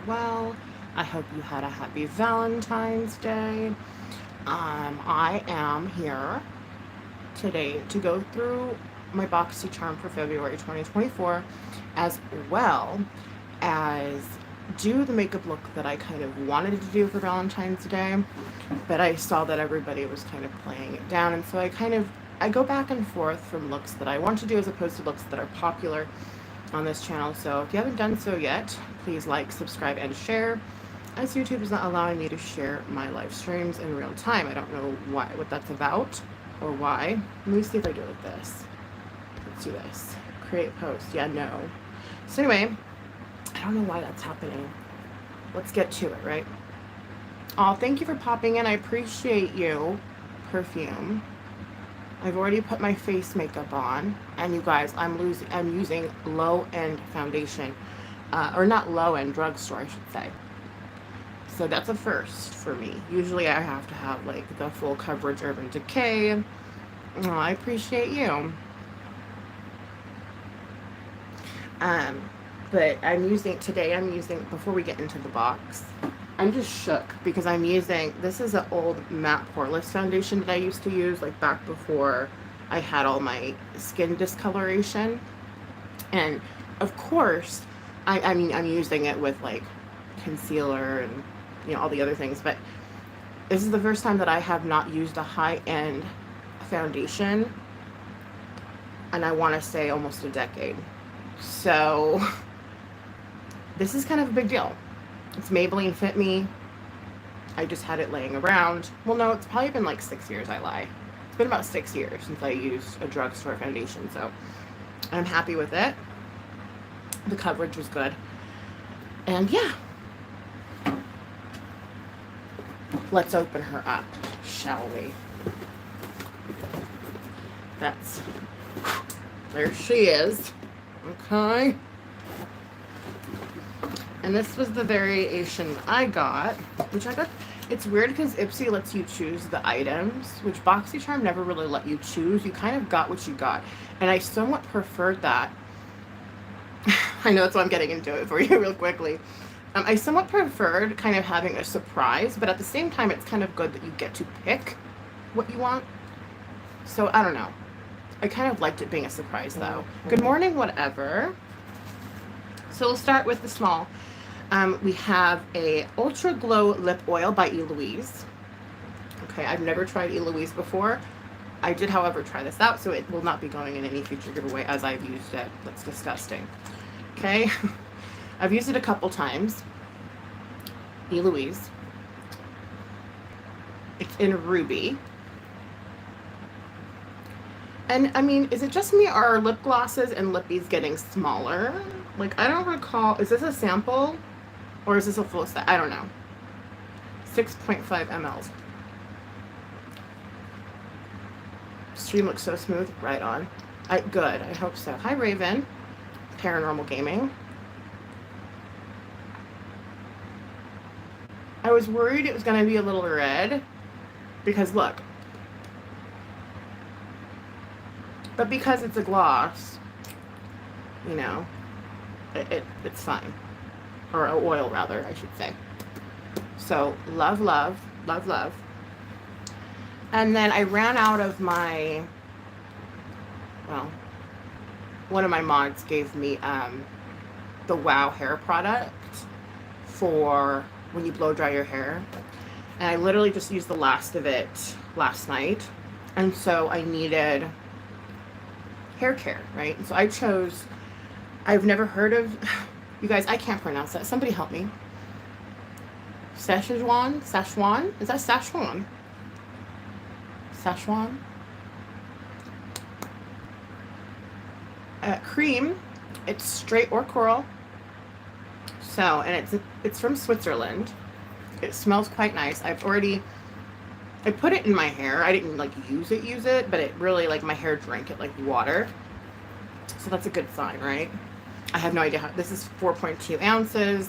well. I hope you had a happy Valentine's Day. I am here today to go through my BoxyCharm for February 2024, as well as do the makeup look that I kind of wanted to do for Valentine's Day, but I saw that everybody was kind of playing it down, and so I go back and forth from looks that I want to do as opposed to looks that are popular on this channel. So if you haven't done so yet, please like, subscribe, and share, as YouTube is not allowing me to share my live streams in real time. I don't know what that's about or why. Let me see if I do it like this. Let's do this. Create post. Yeah, no. So anyway, I don't know why that's happening. Let's get to it, right? Oh, thank you for popping in. I appreciate you. Perfume. I've already put my face makeup on, and you guys, I'm using low-end foundation, or not low-end, drugstore, I should say. So that's a first for me. Usually I have to have like the full coverage Urban Decay. Oh, I appreciate you. But I'm using, before we get into the box, I'm just shook because this is an old matte poreless foundation that I used to use like back before I had all my skin discoloration. And of course, I'm using it with like concealer and all the other things, but this is the first time that I have not used a high-end foundation, and I want to say almost a decade. So this is kind of a big deal. It's Maybelline Fit Me. I just had it laying around. Well, no, it's probably been like 6 years. I lie. It's been about 6 years since I used a drugstore foundation, so I'm happy with it. The coverage was good. And yeah. Let's open her up, shall we? There she is. Okay. And this was the variation I got, it's weird because Ipsy lets you choose the items, which BoxyCharm never really let you choose. You kind of got what you got. And I somewhat preferred that. I know that's why I'm getting into it for you real quickly. I somewhat preferred kind of having a surprise, but at the same time, it's kind of good that you get to pick what you want. So I don't know. I kind of liked it being a surprise though. Good morning, whatever. So we'll start with the small. We have a Ultra Glow Lip Oil by Eloise. Okay, I've never tried Eloise before. I did, however, try this out, so it will not be going in any future giveaway as I've used it. That's disgusting. Okay, I've used it a couple times. Eloise. It's in Ruby. And I mean, is it just me, or are lip glosses and lippies getting smaller? Like, I don't recall. Is this a sample? Or is this a full set? I don't know. 6.5 mLs. Stream looks so smooth. Right on. Good. I hope so. Hi, Raven. Paranormal Gaming. I was worried it was going to be a little red. Because, look. But because it's a gloss, it's fine. Or an oil, rather, I should say. So, love, love, love, love. And then I ran out of one of my mods gave me the Wow hair product for when you blow dry your hair. And I literally just used the last of it last night. And so I needed hair care, right? And so I've never heard of, you guys, I can't pronounce that. Somebody help me. Szechuan? Is that Szechuan? Szechuan? Cream. It's straight or coral. So, and it's from Switzerland. It smells quite nice. I put it in my hair. I didn't use it, but it really, my hair drank it like water. So that's a good sign, right? I have no idea how, this is 4.2 ounces.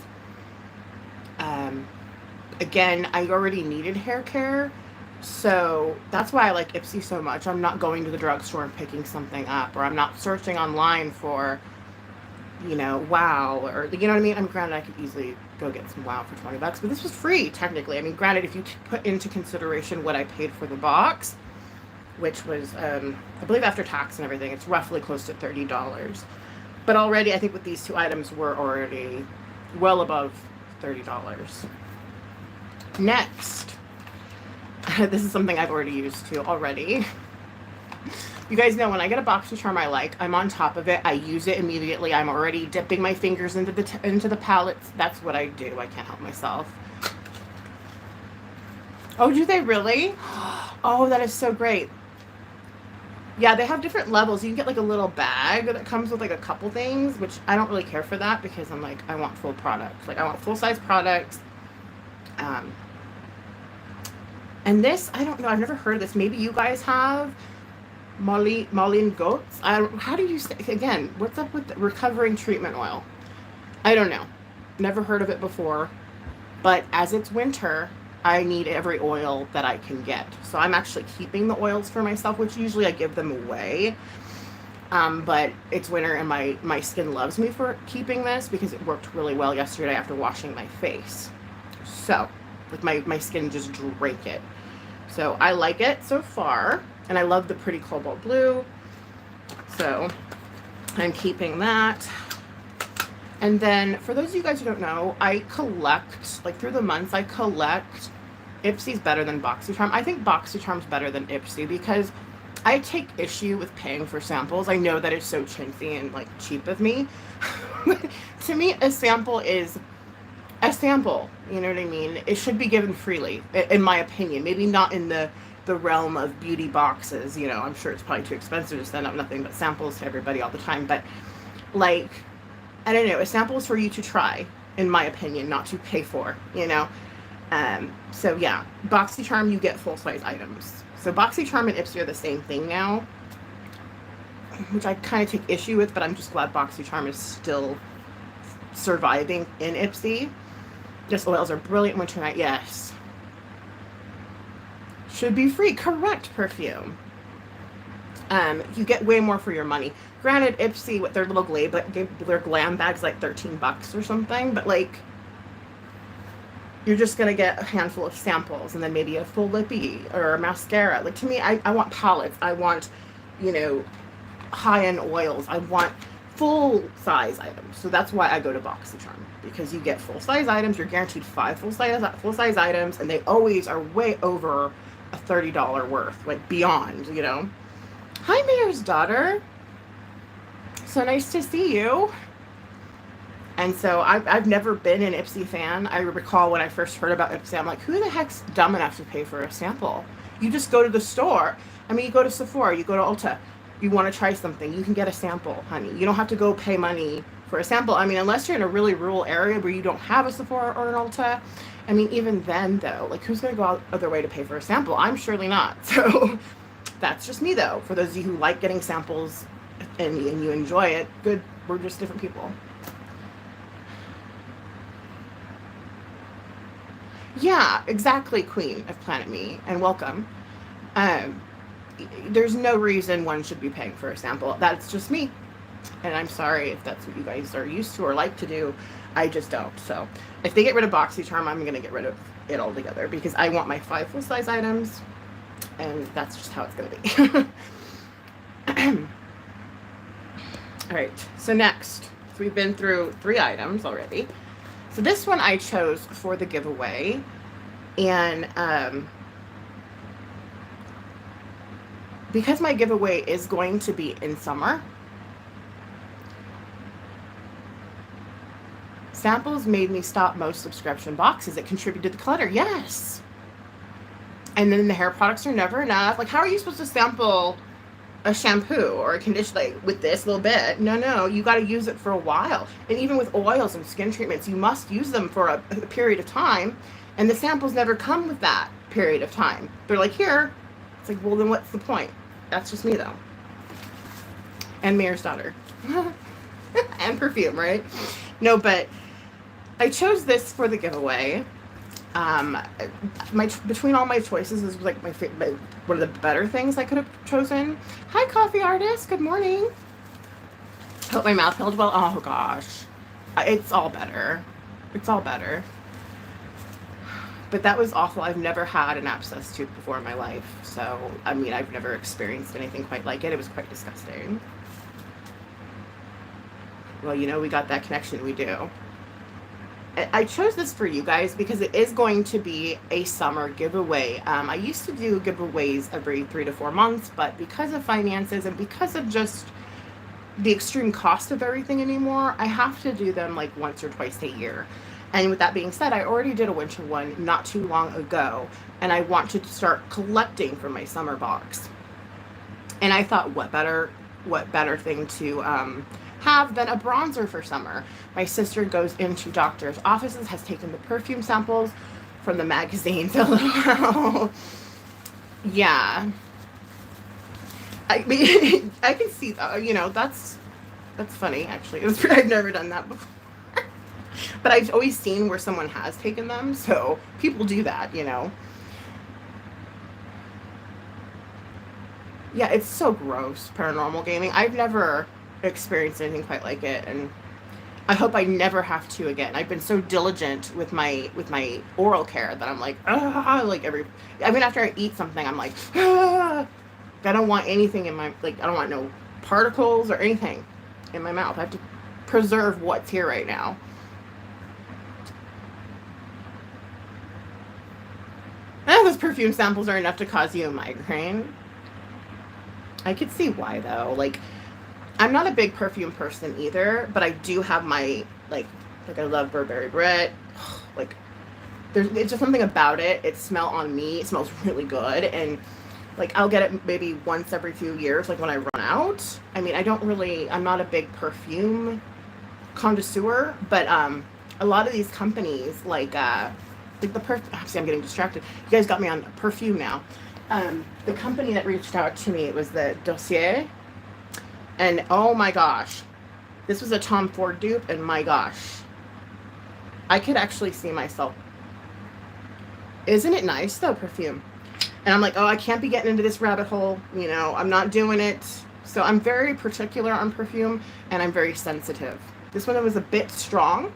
Again, I already needed hair care. So that's why I like Ipsy so much. I'm not going to the drugstore and picking something up, or I'm not searching online for, you know, wow, or you know what I mean? I'm granted I could easily go get some wow for $20, but this was free technically. I mean, granted, if you put into consideration what I paid for the box, which was, I believe after tax and everything, it's roughly close to $30. But already, I think with these two items, we're already well above $30. Next, this is something I've already used too already. You guys know when I get a BoxyCharm I like, I'm on top of it. I use it immediately. I'm already dipping my fingers into the palettes. That's what I do. I can't help myself. Oh, do they really? Oh, that is so great. Yeah, they have different levels. You can get like a little bag that comes with like a couple things, which I don't really care for that because I'm like, I want full products. Like I want full size products. And this, I don't know. I've never heard of this. Maybe you guys have. Molly and goats. How do you say again? What's up with the recovering treatment oil? I don't know. Never heard of it before. But as it's winter, I need every oil that I can get. So I'm actually keeping the oils for myself, which usually I give them away. But it's winter and my skin loves me for keeping this because it worked really well yesterday after washing my face. So like my skin just drank it. So I like it so far. And I love the pretty cobalt blue. So I'm keeping that. And then for those of you guys who don't know, I collect, like through the months, I collect. Ipsy's better than BoxyCharm. I think BoxyCharm's better than Ipsy because I take issue with paying for samples. I know that it's so chintzy and like cheap of me. To me, a sample is a sample. You know what I mean? It should be given freely, in my opinion. Maybe not in the realm of beauty boxes, you know. I'm sure it's probably too expensive to send out nothing but samples to everybody all the time, but like, I don't know, a sample is for you to try, in my opinion, not to pay for, you know. So yeah, BoxyCharm, you get full-size items. So BoxyCharm and Ipsy are the same thing now, which I kind of take issue with, but I'm just glad BoxyCharm is still surviving in Ipsy. Just oils are brilliant winter night, yes. Should be free. Correct, perfume. You get way more for your money. Granted, Ipsy with their little their glam bags like $13 or something, but like you're just gonna get a handful of samples and then maybe a full lippy or a mascara. Like to me, I want palettes. I want, you know, high-end oils. I want full-size items. So that's why I go to BoxyCharm, because you get full-size items. You're guaranteed 5 full-size items, and they always are way over a $30 worth, like beyond, you know. Hi, Mayor's daughter. So nice to see you. And so I've never been an Ipsy fan. I recall when I first heard about Ipsy, I'm like, who the heck's dumb enough to pay for a sample? You just go to the store. I mean, you go to Sephora, you go to Ulta. You want to try something, you can get a sample, honey. You don't have to go pay money for a sample. I mean, unless you're in a really rural area where you don't have a Sephora or an Ulta. I mean, even then, though, like, who's going to go out of their way to pay for a sample? I'm surely not. So that's just me, though. For those of you who like getting samples and you enjoy it, good. We're just different people. Yeah, exactly, Queen of Planet Me, and welcome. There's no reason one should be paying for a sample. That's just me. And I'm sorry if that's what you guys are used to or like to do. I just don't. So if they get rid of BoxyCharm, I'm going to get rid of it altogether because I want my 5 full-size items, and that's just how it's going to be. All right. So next, so we've been through 3 items already. So this one I chose for the giveaway, and because my giveaway is going to be in summer, samples made me stop most subscription boxes. It contributed to the clutter. Yes. And then the hair products are never enough. Like, how are you supposed to sample a shampoo or a conditioner like with this little bit? No, you got to use it for a while. And even with oils and skin treatments, you must use them for a period of time. And the samples never come with that period of time. They're like, here. It's like, well, then what's the point? That's just me, though. And Mayor's daughter. And perfume, right? No, but I chose this for the giveaway. Between all my choices is like my favorite, one of the better things I could have chosen. Hi, coffee artist. Good morning. Hope my mouth held well. Oh gosh. It's all better. It's all better. But that was awful. I've never had an abscess tooth before in my life. So, I mean, I've never experienced anything quite like it. It was quite disgusting. Well, you know, we got that connection. We do. I chose this for you guys because it is going to be a summer giveaway. I used to do giveaways every 3 to 4 months, but because of finances and because of just the extreme cost of everything anymore, I have to do them like once or twice a year. And with that being said, I already did a winter one not too long ago, and I want to start collecting for my summer box. And I thought, what better thing to have than a bronzer for summer? My sister goes into doctors' offices, has taken the perfume samples from the magazines a little while. Yeah. I mean, I can see, you know, that's funny, actually. I've never done that before. But I've always seen where someone has taken them, so people do that, you know. Yeah, it's so gross, paranormal gaming. I've never experienced anything quite like it, and I hope I never have to again. I've been so diligent with my oral care that I'm like, after I eat something, I'm like, I don't want anything in my, like, I don't want no particles or anything in my mouth. I have to preserve what's here right now. Those perfume samples are enough to cause you a migraine. I could see why, though. Like, I'm not a big perfume person either, but I do have my, like I love Burberry Brit. Like, it's just something about it. It smells on me. It smells really good. And, like, I'll get it maybe once every few years, like, when I run out. I mean, I'm not a big perfume connoisseur, but a lot of these companies, like see, I'm getting distracted. You guys got me on perfume now. The company that reached out to me, it was the Dossier, and oh my gosh, this was a Tom Ford dupe, and my gosh, I could actually see myself. Isn't it nice though, perfume? And I'm like, oh, I can't be getting into this rabbit hole, you know, I'm not doing it. So I'm very particular on perfume, and I'm very sensitive. This one was a bit strong.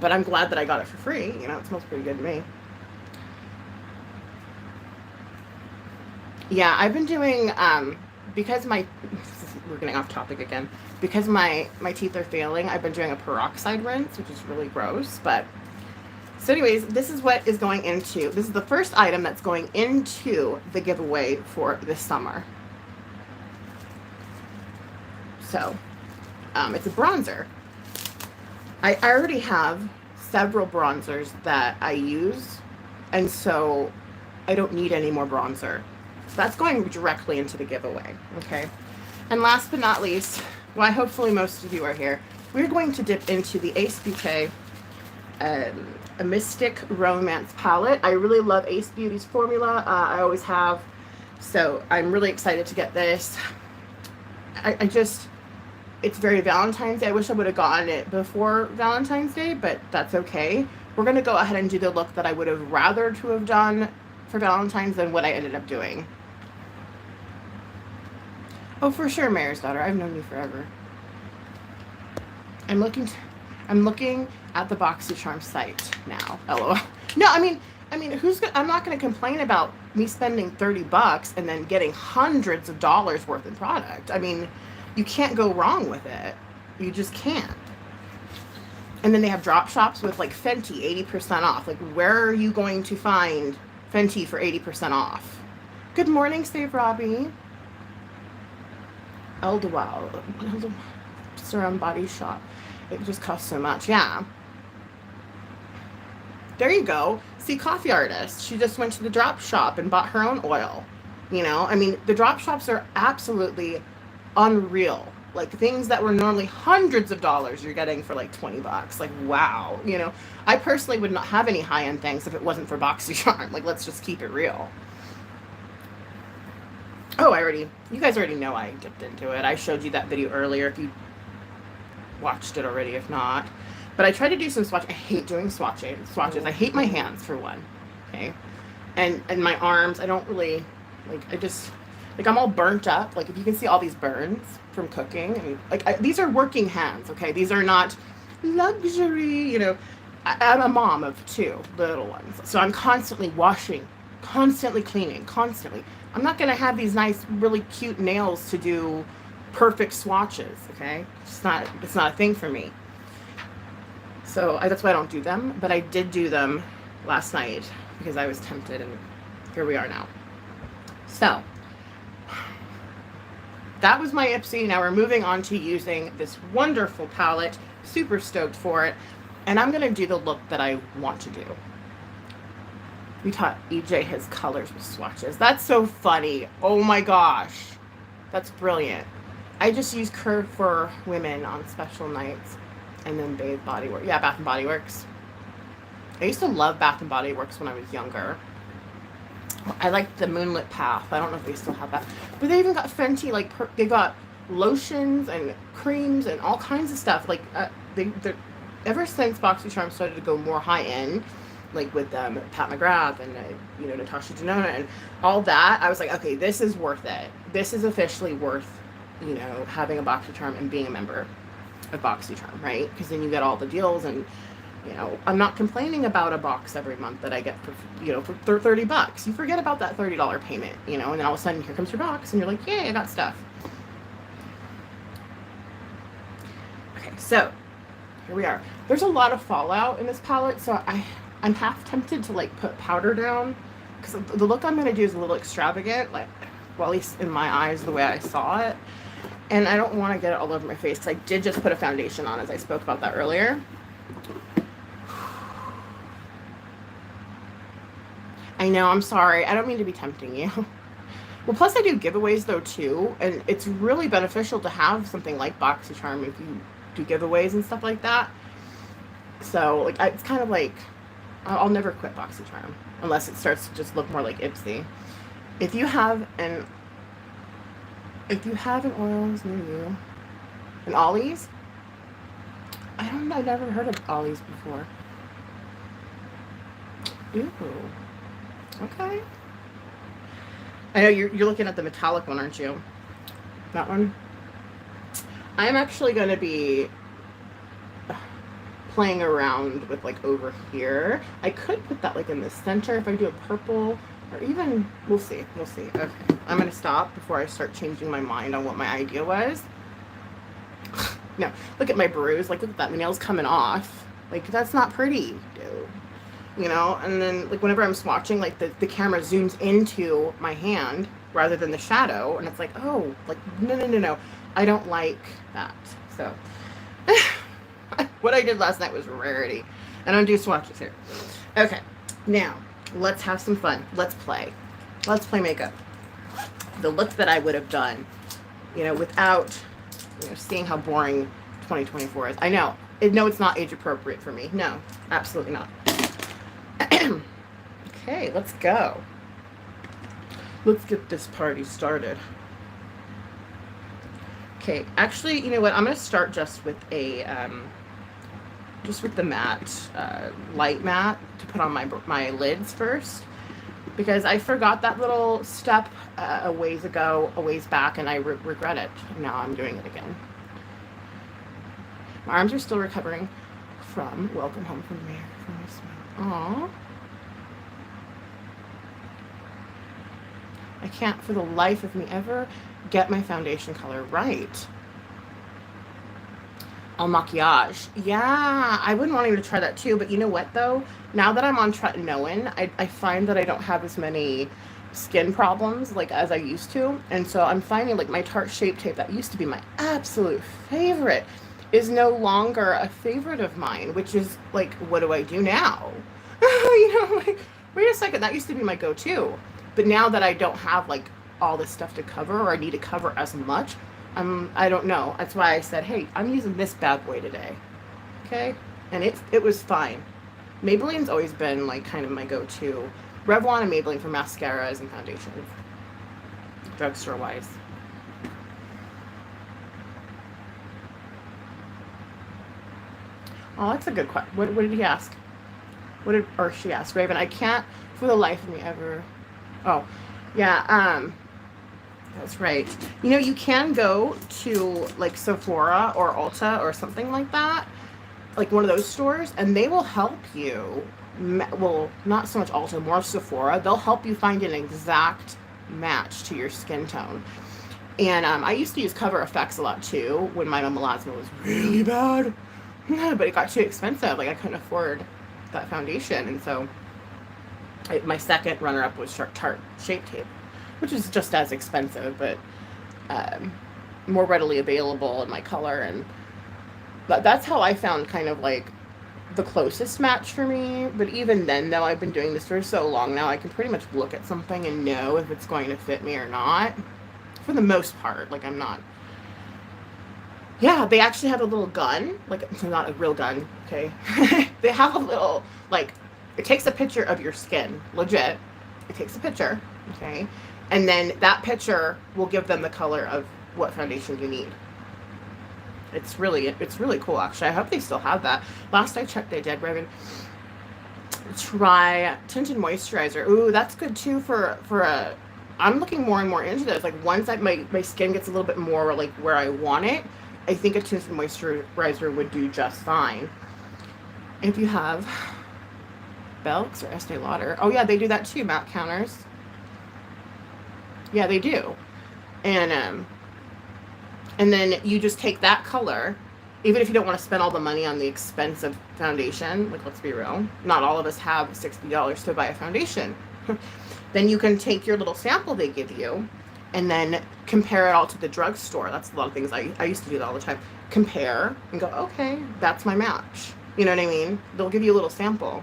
But I'm glad that I got it for free. You know, it smells pretty good to me. Yeah, I've been doing, because we're getting off topic again. Because my teeth are failing, I've been doing a peroxide rinse, which is really gross. But, so anyways, this is what is going into, this is the first item that's going into the giveaway for this summer. So, it's a bronzer. I already have several bronzers that I use, and so I don't need any more bronzer. So that's going directly into the giveaway, okay? And last but not least, why hopefully most of you are here, we're going to dip into the Ace Beauté a Mystic Romance palette. I really love Ace Beauty's formula. I always have, so I'm really excited to get this. It's very Valentine's Day. I wish I would have gotten it before Valentine's Day, but that's okay. We're going to go ahead and do the look that I would have rather to have done for Valentine's than what I ended up doing. Oh, for sure, Mayor's daughter. I've known you forever. I'm looking at the BoxyCharm site now. LOL. No, I mean, I'm not going to complain about me spending $30 and then getting hundreds of dollars worth of product. I mean, you can't go wrong with it. You just can't. And then they have drop shops with like Fenty 80% off. Like, where are you going to find Fenty for 80% off? Good morning, Save Robbie. Eldewell. Just around Body Shop. It just costs so much. Yeah. There you go. See, Coffee Artist. She just went to the drop shop and bought her own oil. You know, I mean, the drop shops are absolutely unreal. Like, things that were normally hundreds of dollars you're getting for like $20. Like, wow. You know, I personally would not have any high-end things if it wasn't for BoxyCharm. Like, let's just keep it real. Oh, you guys already know I dipped into it. I showed you that video earlier if you watched it already, if not. But I tried to do some swatch. I hate doing swatches. I hate my hands, for one. Okay. And my arms, I don't really, like, Like, I'm all burnt up. Like, if you can see all these burns from cooking, and like, these are working hands, okay? These are not luxury, you know. I'm a mom of two little ones, so I'm constantly washing, constantly cleaning, constantly. I'm not gonna have these nice, really cute nails to do perfect swatches, okay? It's not a thing for me. So that's why I don't do them, but I did do them last night because I was tempted, and here we are now. So that was my Ipsy. Now we're moving on to using this wonderful palette. Super stoked for it. And I'm going to do the look that I want to do. We taught EJ his colors with swatches. That's so funny. Oh my gosh. That's brilliant. I just use Curve for women on special nights. And then Bathe Body Works. Yeah, Bath and Body Works. I used to love Bath and Body Works when I was younger. I liked the Moonlit Path. I don't know if they still have that. But they even got Fenty, like, they got lotions and creams and all kinds of stuff. Like, they're ever since BoxyCharm started to go more high end, like with Pat McGrath and you know, Natasha Denona and all that, I was like, okay, this is worth it. This is officially worth, you know, having a BoxyCharm and being a member of BoxyCharm, right? Because then you get all the deals, and you know, I'm not complaining about a box every month that I get for, you know, for $30. You forget about that $30 payment, you know, and then all of a sudden here comes your box, and you're like, yay, I got stuff. Okay, so here we are. There's a lot of fallout in this palette, so I'm half tempted to like put powder down, because the look I'm going to do is a little extravagant, like, well, at least in my eyes, the way I saw it. And I don't want to get it all over my face, because I did just put a foundation on, as I spoke about that earlier. I know, I'm sorry. I don't mean to be tempting you. Well, plus I do giveaways, though, too. And it's really beneficial to have something like BoxyCharm if you do giveaways and stuff like that. So, like, it's kind of like, I'll never quit BoxyCharm unless it starts to just look more like Ipsy. If you have an oils near you, an Ollie's, I've never heard of Ollie's before. Ooh. Okay. I know you're looking at the metallic one, aren't you? That one? I'm actually going to be playing around with, like, over here. I could put that, like, in the center if I do a purple, or even, we'll see. Okay. I'm going to stop before I start changing my mind on what my idea was. No, look at my bruise. Like, look at that. My nail's coming off. Like, that's not pretty, dude. You know, and then, like, whenever I'm swatching, like, the camera zooms into my hand rather than the shadow, and it's like, oh, like, no. I don't like that. So, what I did last night was rarity. I don't do swatches here. Okay, now, let's have some fun. Let's play. Let's play makeup. The look that I would have done, you know, without, you know, seeing how boring 2024 is. I know. No, it's not age appropriate for me. No, absolutely not. Okay, let's go. Let's get this party started. Okay, actually, you know what? I'm going to start just with a, just with the matte, light matte to put on my lids first, because I forgot that little step a ways back, and I regret it. Now I'm doing it again. My arms are still recovering from Welcome Home from Mayor. Aww. I can't for the life of me ever get my foundation color right. En maquillage. Yeah, I wouldn't want you to try that too, but you know what though? Now that I'm on tretinoin, I find that I don't have as many skin problems like as I used to. And so I'm finding like my Tarte Shape Tape that used to be my absolute favorite is no longer a favorite of mine, which is like, what do I do now? You know, like, wait a second, that used to be my go-to. But now that I don't have like all this stuff to cover, or I need to cover as much, I don't know. That's why I said, hey, I'm using this bad boy today. Okay? And it was fine. Maybelline's always been like kind of my go-to. Revlon and Maybelline for mascaras and foundations. Drugstore wise. Oh, that's a good question. What did he ask? Or she asked, Raven, I can't for the life of me ever. Oh, yeah, That's right. You know, you can go to like Sephora or Ulta or something like that, like one of those stores, and they will help you. Well, not so much Ulta, more Sephora. They'll help you find an exact match to your skin tone. And I used to use Cover FX a lot too when my melasma was really bad, but it got too expensive. Like I couldn't afford that foundation, and so my second runner-up was Tarte Shape Tape, which is just as expensive, but more readily available in my color. And that's how I found kind of like the closest match for me. But even then, though, I've been doing this for so long now, I can pretty much look at something and know if it's going to fit me or not. For the most part, like I'm not. Yeah, they actually have a little gun, like it's not a real gun, okay? They have a little, like, it takes a picture of your skin, legit. It takes a picture, okay? And then that picture will give them the color of what foundation you need. It's really cool, actually. I hope they still have that. Last I checked, they did. We're gonna try tinted moisturizer. Ooh, that's good too for a. I'm looking more and more into this. Like once my skin gets a little bit more like where I want it, I think a tinted moisturizer would do just fine. If you have Belks or Estee Lauder, oh yeah, they do that too. Matte counters. Yeah, they do. And then you just take that color, even if you don't want to spend all the money on the expensive foundation. Like let's be real, not all of us have $60 to buy a foundation. Then you can take your little sample they give you and then compare it all to the drugstore. That's a lot of things I used to do that all the time. Compare and go, okay, that's my match. You know what I mean? They'll give you a little sample.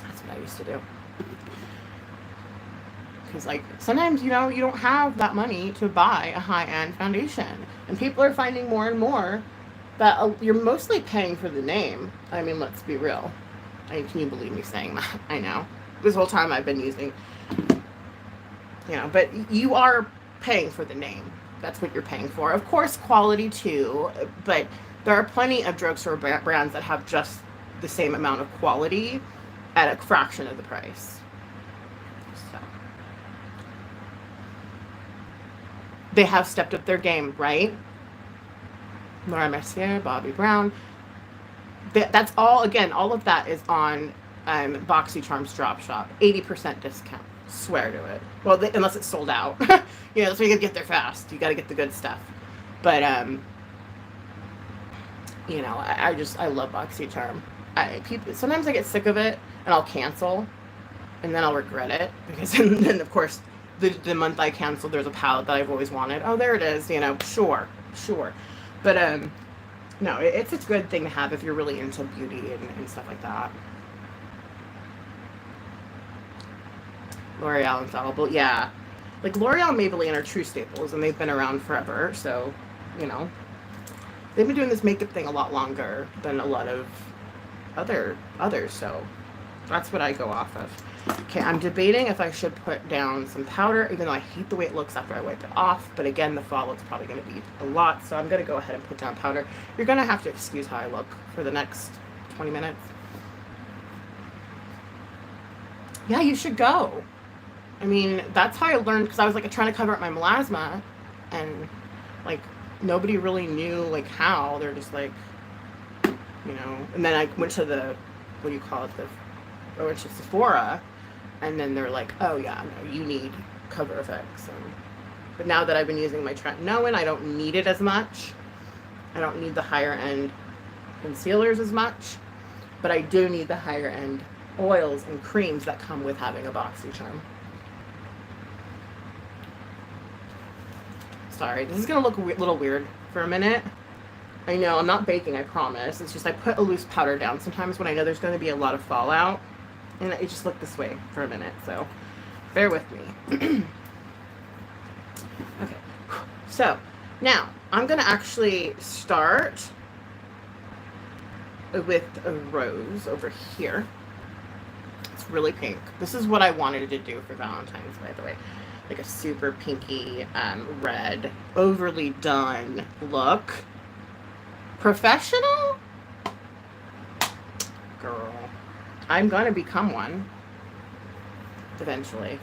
That's what I used to do. Because like sometimes, you know, you don't have that money to buy a high-end foundation. And people are finding more and more that you're mostly paying for the name. I mean, let's be real. I mean, can you believe me saying that? I know. This whole time I've been using, you know, but you are paying for the name. That's what you're paying for. Of course, quality too, but there are plenty of drugstore brands that have just the same amount of quality at a fraction of the price. So they have stepped up their game, right? Laura Mercier, Bobbi Brown. That's all, again, all of that is on BoxyCharm's drop shop. 80% discount. Swear to it. Well, unless it's sold out. You know, so you gotta get there fast. You gotta get the good stuff. But, you know, I love BoxyCharm. Sometimes I get sick of it and I'll cancel and then I'll regret it because then of course the month I cancel, there's a palette that I've always wanted. Oh, there it is. You know, sure. But, no, it's a good thing to have if you're really into beauty and stuff like that. L'Oreal Infallible, yeah. Like L'Oreal and Maybelline are true staples, and they've been around forever. So, you know, they've been doing this makeup thing a lot longer than a lot of others. So that's what I go off of. Okay, I'm debating if I should put down some powder, even though I hate the way it looks after I wipe it off. But again, the fallout's probably going to be a lot, so I'm going to go ahead and put down powder. You're going to have to excuse how I look for the next 20 minutes. Yeah, you should go. I mean, that's how I learned, because I was like trying to cover up my melasma, and like nobody really knew like how. They're just like, you know. And then I went to what do you call it? I went to Sephora, and then they're like, oh yeah, no, you need Cover FX. But now that I've been using my Tretinoin, I don't need it as much. I don't need the higher end concealers as much, but I do need the higher end oils and creams that come with having a BoxyCharm. Sorry, this is going to look a little weird for a minute. I know, I'm not baking, I promise. It's just I put a loose powder down sometimes when I know there's going to be a lot of fallout. And it just looked this way for a minute, so bear with me. Okay, so now I'm going to actually start with a rose over here. It's really pink. This is what I wanted to do for Valentine's, by the way. Like a super pinky, red, overly done look. Professional? Girl. I'm gonna become one. Eventually.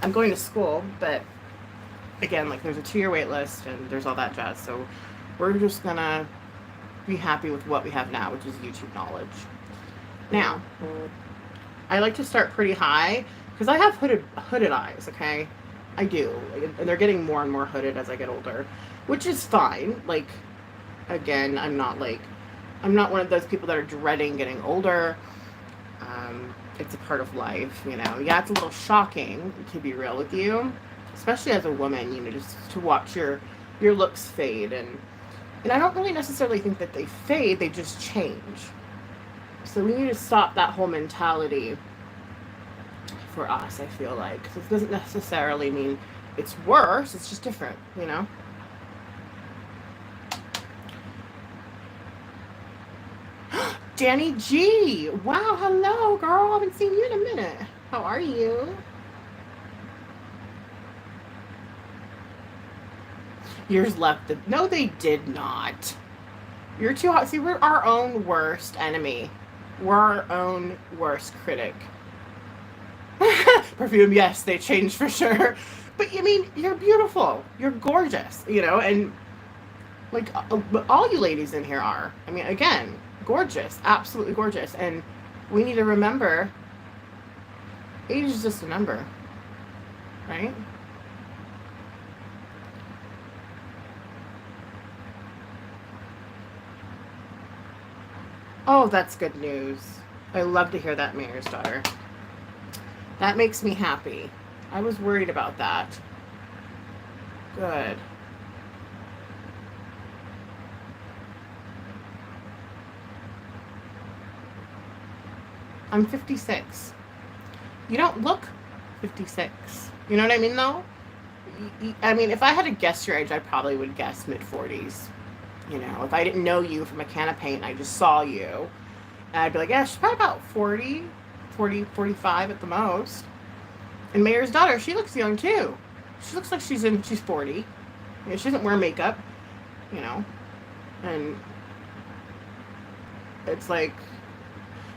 I'm going to school, but again, like there's a 2-year wait list and there's all that jazz. So we're just gonna be happy with what we have now, which is YouTube knowledge. Now, I like to start pretty high because I have hooded eyes, okay? I do. And they're getting more and more hooded as I get older, which is fine. Like, again, I'm not one of those people that are dreading getting older. It's a part of life, you know. Yeah, it's a little shocking, to be real with you, especially as a woman, you know, just to watch your looks fade. And I don't really necessarily think that they fade, they just change. So we need to stop that whole mentality for us, I feel like. Because it doesn't necessarily mean it's worse, it's just different, you know? Danny G! Wow, hello, girl. I haven't seen you in a minute. How are you? Yours left the... No, they did not. You're too hot. See, we're our own worst enemy. We're our own worst critic. Perfume, yes, they changed for sure. But, I mean, you're beautiful. You're gorgeous, you know? And, like, all you ladies in here are. I mean, again, gorgeous. Absolutely gorgeous. And we need to remember, age is just a number. Right? Oh, that's good news. I love to hear that, Mayor's daughter. That makes me happy. I was worried about that. Good. I'm 56. You don't look 56. You know what I mean, though? I mean, if I had to guess your age, I probably would guess mid-40s. You know, if I didn't know you from a can of paint and I just saw you, I'd be like, yeah, she's probably about 40, 45 at the most. And Mayor's daughter, she looks young too. She looks like she's 40. You know, she doesn't wear makeup, you know. And it's like,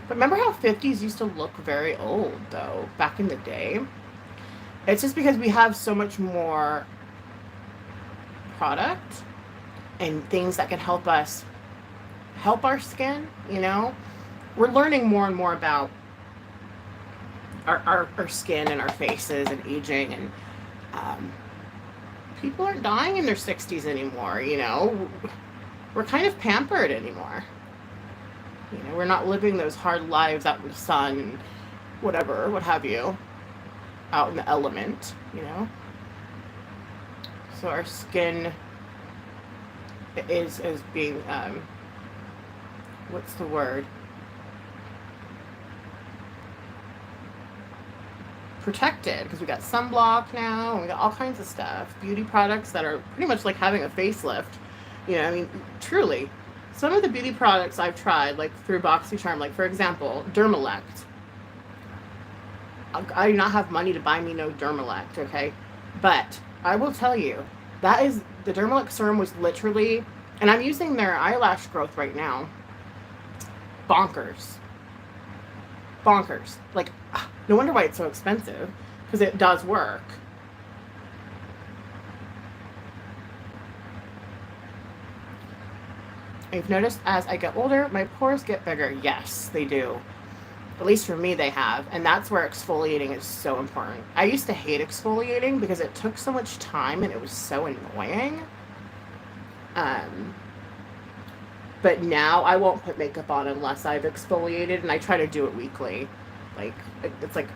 but remember how 50s used to look very old, though, back in the day? It's just because we have so much more product and things that can help us help our skin, you know? We're learning more and more about our skin and our faces and aging, and people aren't dying in their 60s anymore, you know? We're kind of pampered anymore. You know, we're not living those hard lives out in the sun and whatever, what have you, out in the element, you know? So our skin is being, what's the word? Protected, because we got sunblock now, and we got all kinds of stuff. Beauty products that are pretty much like having a facelift. You know, I mean, truly. Some of the beauty products I've tried, like through BoxyCharm, like for example, Dermalect. I do not have money to buy me no Dermalect, okay? But I will tell you, that is, the Dermalect serum was literally, and I'm using their eyelash growth right now, bonkers. Bonkers. Like, no wonder why it's so expensive, because it does work. I've noticed as I get older, my pores get bigger. Yes, they do. At least for me, they have. And that's where exfoliating is so important. I used to hate exfoliating because it took so much time and it was so annoying. But now I won't put makeup on unless I've exfoliated, and I try to do it weekly. Like, it's like,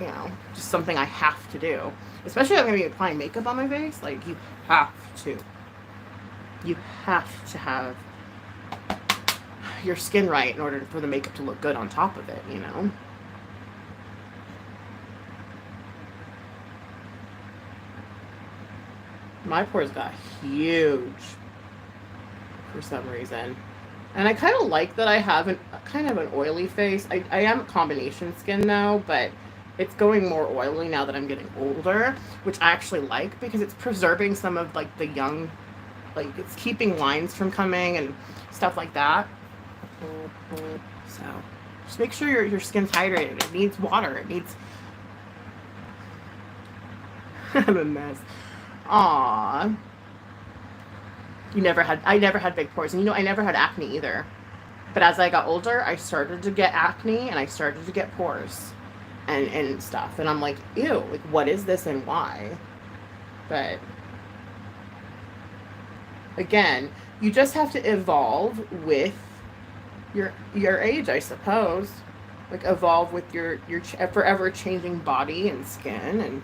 you know, just something I have to do. Especially if I'm going to be applying makeup on my face. Like, you have to. You have to have your skin right in order for the makeup to look good on top of it, you know? My pores got huge for some reason. And I kind of like that I have kind of an oily face. I am combination skin now, but it's going more oily now that I'm getting older, which I actually like because it's preserving some of like the young, like it's keeping lines from coming and stuff like that. So just make sure your skin's hydrated. It needs water. It needs I'm a mess. Aw. I never had big pores. And I never had acne either. But as I got older, I started to get acne and I started to get pores and stuff. And I'm like, ew, like, what is this and why? But again, you just have to evolve with your age, I suppose. Like, evolve with your forever changing body and skin.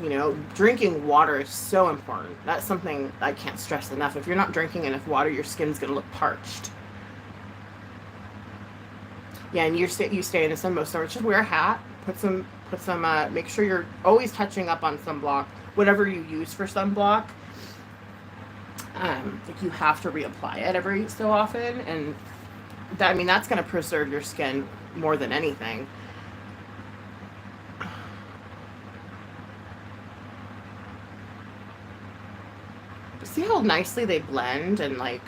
And drinking water is so important. That's something I can't stress enough. If you're not drinking enough water, your skin's going to look parched. Yeah, and you stay in the sun most summer. Just wear a hat. Put some. Make sure you're always touching up on sunblock. Whatever you use for sunblock, like, you have to reapply it every so often, and that's going to preserve your skin more than anything. See how nicely they blend, and like,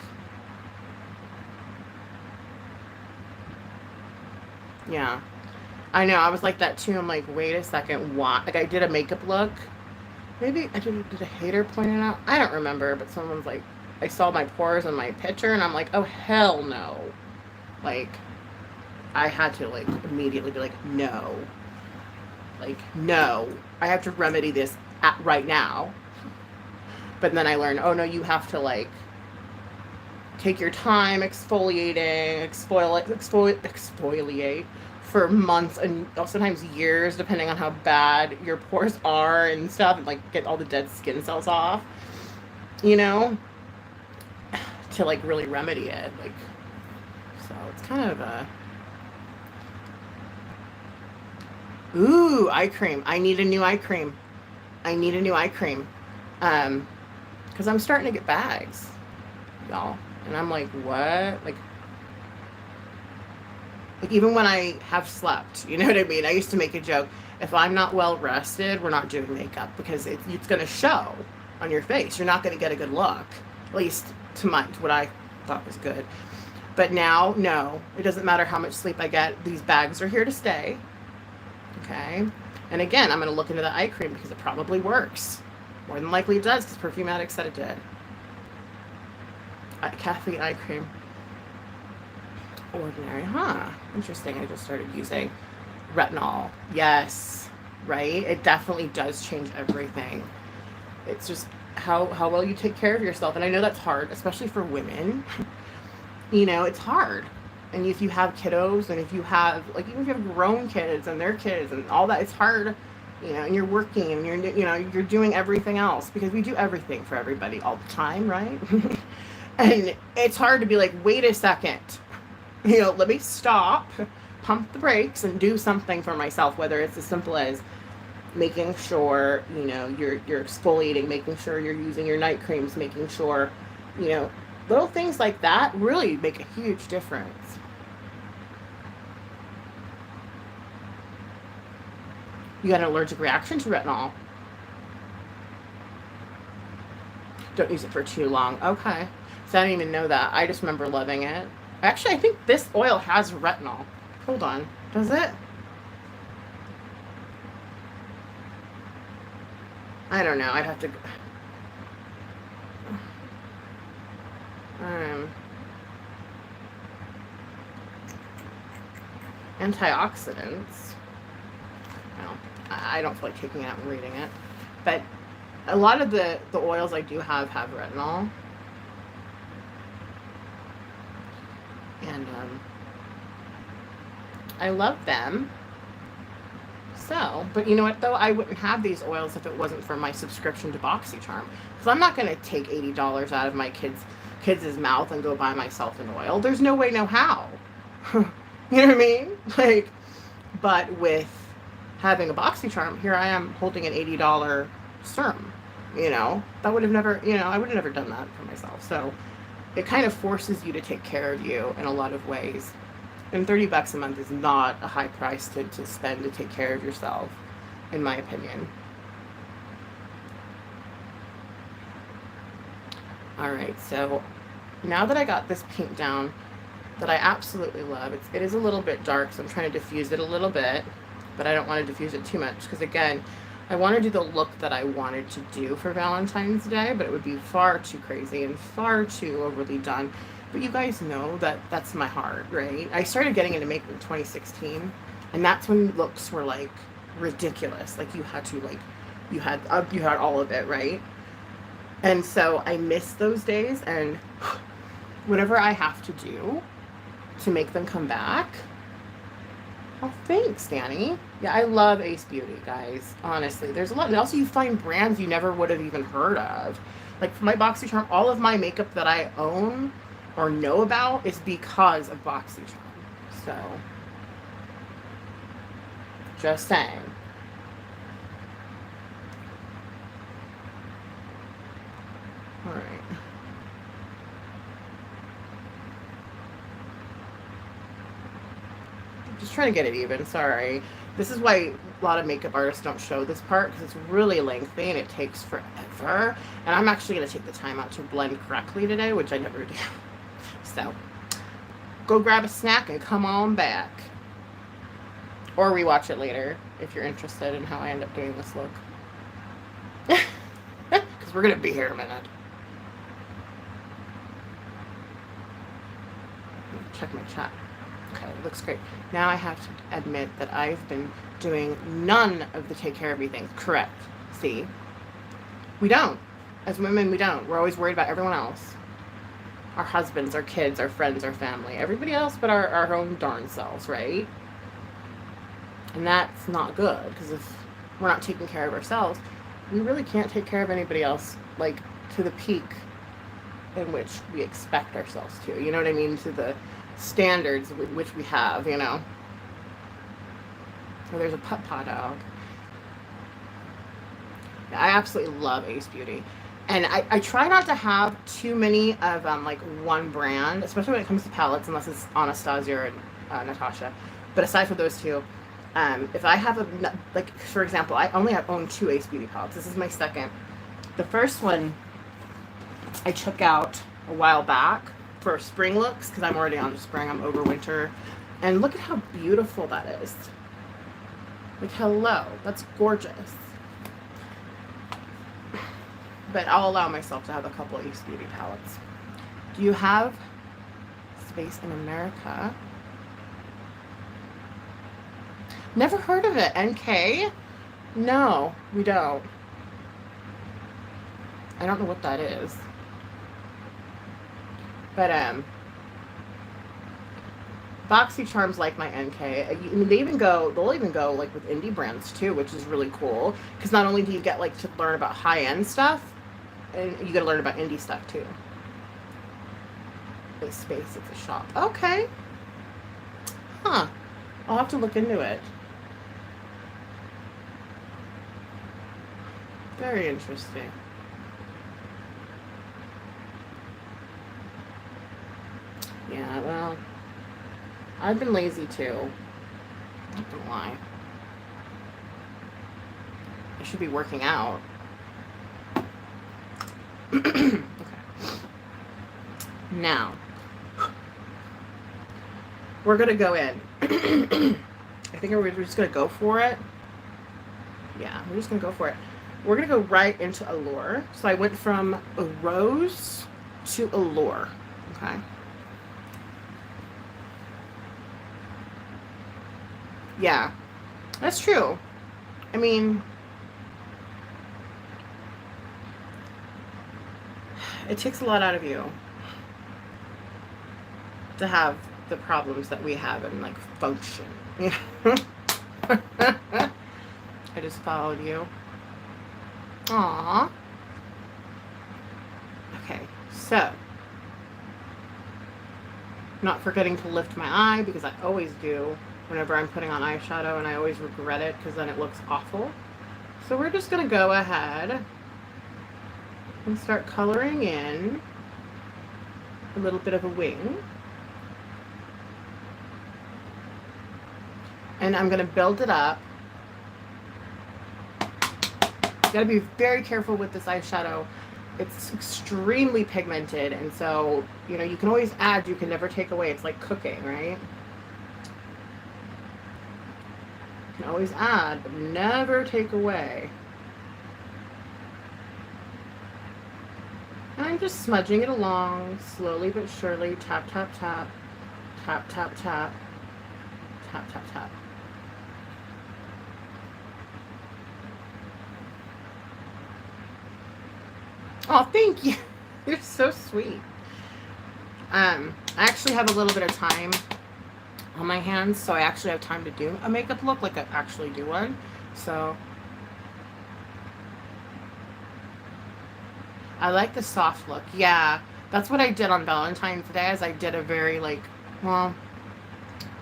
yeah. I know, I was like that too. I'm like, wait a second, what? Like, I did a makeup look. Maybe did a hater point it out? I don't remember, but someone's like, I saw my pores in my picture, and I'm like, oh, hell no. Like, I had to, like, immediately be like, no. Like, no. I have to remedy this right now. But then I learned, oh, no, you have to, like, take your time exfoliating, exfoliate for months and sometimes years, depending on how bad your pores are and stuff, and like get all the dead skin cells off, you know, to like really remedy it. Like, so it's kind of a eye cream. I need a new eye cream. I need a new eye cream. Because I'm starting to get bags, y'all. And I'm like, what? Like, even when I have slept, you know what I mean? I used to make a joke. If I'm not well rested, we're not doing makeup, because it's going to show on your face. You're not going to get a good look, at least to what I thought was good. But now, no, it doesn't matter how much sleep I get. These bags are here to stay. Okay. And again, I'm going to look into the eye cream because it probably works. More than likely it does, because Perfume Addict said it did. Caffeine eye cream. Ordinary, huh? Interesting. I just started using retinol. Yes, right? It definitely does change everything. It's just how well you take care of yourself. And I know that's hard, especially for women. It's hard. And if you have kiddos, and if you have, like, even if you have grown kids and their kids and all that, it's hard. And you're working, and you're doing everything else, because we do everything for everybody all the time, right? And it's hard to be like, wait a second, let me stop, pump the brakes, and do something for myself, whether it's as simple as making sure, you're exfoliating, making sure you're using your night creams, making sure, little things like that really make a huge difference. You got an allergic reaction to retinol. Don't use it for too long. Okay. So I didn't even know that. I just remember loving it. Actually, I think this oil has retinol. Hold on. Does it? I don't know. I'd have to... antioxidants. Well, I don't feel like taking it out and reading it. But a lot of the oils I do have retinol. And I love them. So, but you know what though? I wouldn't have these oils if it wasn't for my subscription to BoxyCharm. Because I'm not going to take $80 out of my kids' mouth and go buy myself an oil. There's no way, no how. You know what I mean? Like, but with having a BoxyCharm, here I am holding an $80 serum. That would have never, I would have never done that for myself. So it kind of forces you to take care of you in a lot of ways. And $30 a month is not a high price to spend to take care of yourself, in my opinion. All right, so now that I got this pink down, that I absolutely love, it is a little bit dark, so I'm trying to diffuse it a little bit, but I don't want to diffuse it too much, because again, I want to do the look that I wanted to do for Valentine's Day, but it would be far too crazy and far too overly done. But you guys know that that's my heart, right? I started getting into makeup in 2016, and that's when looks were like ridiculous. Like you had to like you had all of it, right? And so I miss those days, and whatever I have to do to make them come back. Oh, thanks, Danny. Yeah, I love Ace Beauty, guys. Honestly, there's a lot. And also, you find brands you never would have even heard of. Like for my BoxyCharm, all of my makeup that I own or know about is because of BoxyCharm. So, just saying. All right. Just trying to get it even. Sorry. This is why a lot of makeup artists don't show this part, because it's really lengthy and it takes forever. And I'm actually going to take the time out to blend correctly today, which I never do. So, go grab a snack and come on back. Or rewatch it later if you're interested in how I end up doing this look. Because we're going to be here a minute. Check my chat. Okay, it looks great. Now I have to admit that I've been doing none of the take care of me things. Correct. See? We don't. As women, we don't. We're always worried about everyone else. Our husbands, our kids, our friends, our family. Everybody else but our own darn selves, right? And that's not good, because if we're not taking care of ourselves, we really can't take care of anybody else, like, to the peak in which we expect ourselves to. You know what I mean? To the standards which we have, you know. Oh, there's a putt-paw dog. Yeah, I absolutely love Ace Beauty. And I try not to have too many of like one brand, especially when it comes to palettes, unless it's Anastasia or Natasha. But aside from those two, if I have a, like, for example, I only own 2 Ace Beauty palettes. This is my second. The first one I took out a while back for spring looks, because I'm already on spring, I'm over winter. And look at how beautiful that is. Like, hello, that's gorgeous. But I'll allow myself to have a couple Ace Beauty palettes. Do you have space in America? Never heard of it. NK? No, we don't. I don't know what that is. But BoxyCharm's like my NK. They'll even go like with indie brands too, which is really cool. Because not only do you get like to learn about high-end stuff, and you got to learn about indie stuff too. The space at the shop. Okay. Huh. I'll have to look into it. Very interesting. Yeah, well, I've been lazy too. Not gonna lie. I should be working out. Okay. Now, we're gonna go in. I think we're just gonna go for it. Yeah, we're just gonna go for it. We're gonna go right into Allure. So I went from a Rose to Allure. Okay. Yeah, that's true. I mean, it takes a lot out of you to have the problems that we have and like function. I just followed you. Aww. Okay, so not forgetting to lift my eye, because I always do whenever I'm putting on eyeshadow, and I always regret it because then it looks awful. So we're just gonna go ahead and start coloring in a little bit of a wing. And I'm gonna build it up. You gotta be very careful with this eyeshadow. It's extremely pigmented, and so, you know, you can always add, you can never take away. It's like cooking, right? You can always add, but never take away. And I'm just smudging it along, slowly but surely, tap, tap, tap, tap, tap, tap, tap, tap, tap. Oh, thank you. You're so sweet. I actually have a little bit of time on my hands, so I actually have time to do a makeup look, like I actually do one. So I like the soft look. Yeah, that's what I did on Valentine's Day. Is I did a very like, well,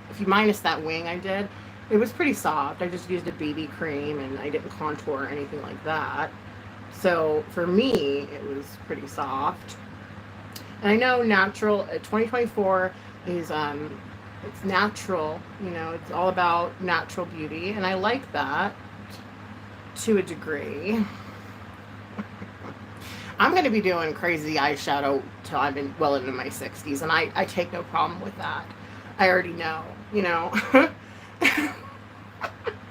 if you minus that wing I did, it was pretty soft. I just used a BB cream and I didn't contour or anything like that. So for me, it was pretty soft. And I know natural 2024 is it's natural, you know, it's all about natural beauty, and I like that to a degree. I'm going to be doing crazy eyeshadow till I'm well into my 60s, and I take no problem with that. I already know, you know.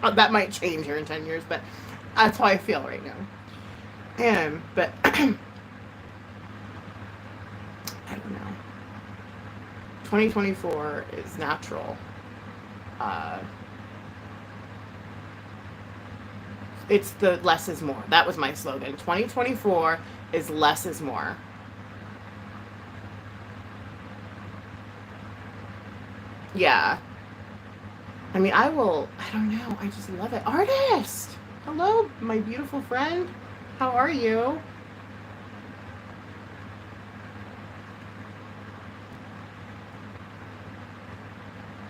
That might change here in 10 years, but that's how I feel right now. But I don't know. 2024 is natural. It's the less is more. That was my slogan. 2024 is less is more. Yeah. I mean, I don't know. I just love it. Artist! Hello, my beautiful friend. How are you?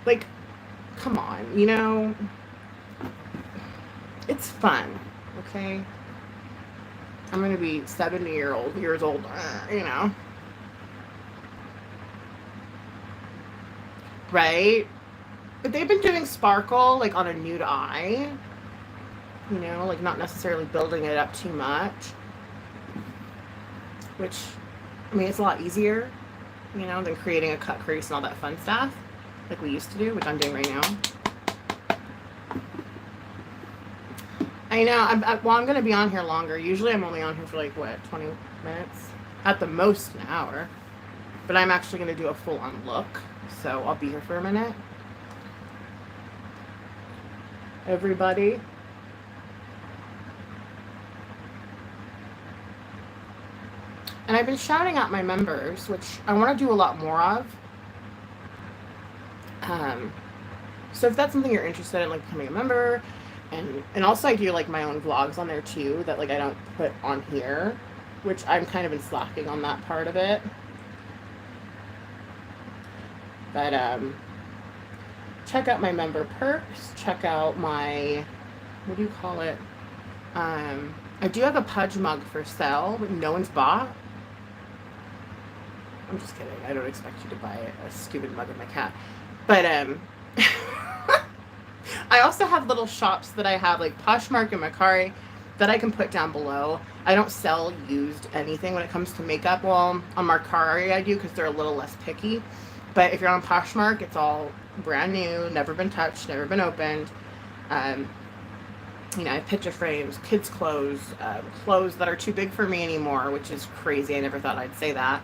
Like, come on, you know, it's fun, okay? I'm gonna be 70 years old, you know, right? But they've been doing sparkle like on a nude eye, you know, like not necessarily building it up too much, which, I mean, it's a lot easier, you know, than creating a cut crease and all that fun stuff like we used to do, which I'm doing right now. I know. I'm going to be on here longer. Usually I'm only on here for like, what, 20 minutes? At the most, an hour. But I'm actually going to do a full-on look, so I'll be here for a minute. Everybody. And I've been shouting out my members, which I want to do a lot more of. So if that's something you're interested in, like becoming a member, and also I do like my own vlogs on there too, that like I don't put on here, which I'm kind of been slacking on that part of it. But check out my member perks, check out my, what do you call it? I do have a Pudge mug for sale, but no one's bought. I'm just kidding. I don't expect you to buy a stupid mug of my cat. But I also have little shops that I have, like Poshmark and Macari, that I can put down below. I don't sell used anything when it comes to makeup. Well, on Macari I do, because they're a little less picky. But if you're on Poshmark, it's all brand new, never been touched, never been opened. You know, I have picture frames, kids' clothes, clothes that are too big for me anymore, which is crazy. I never thought I'd say that.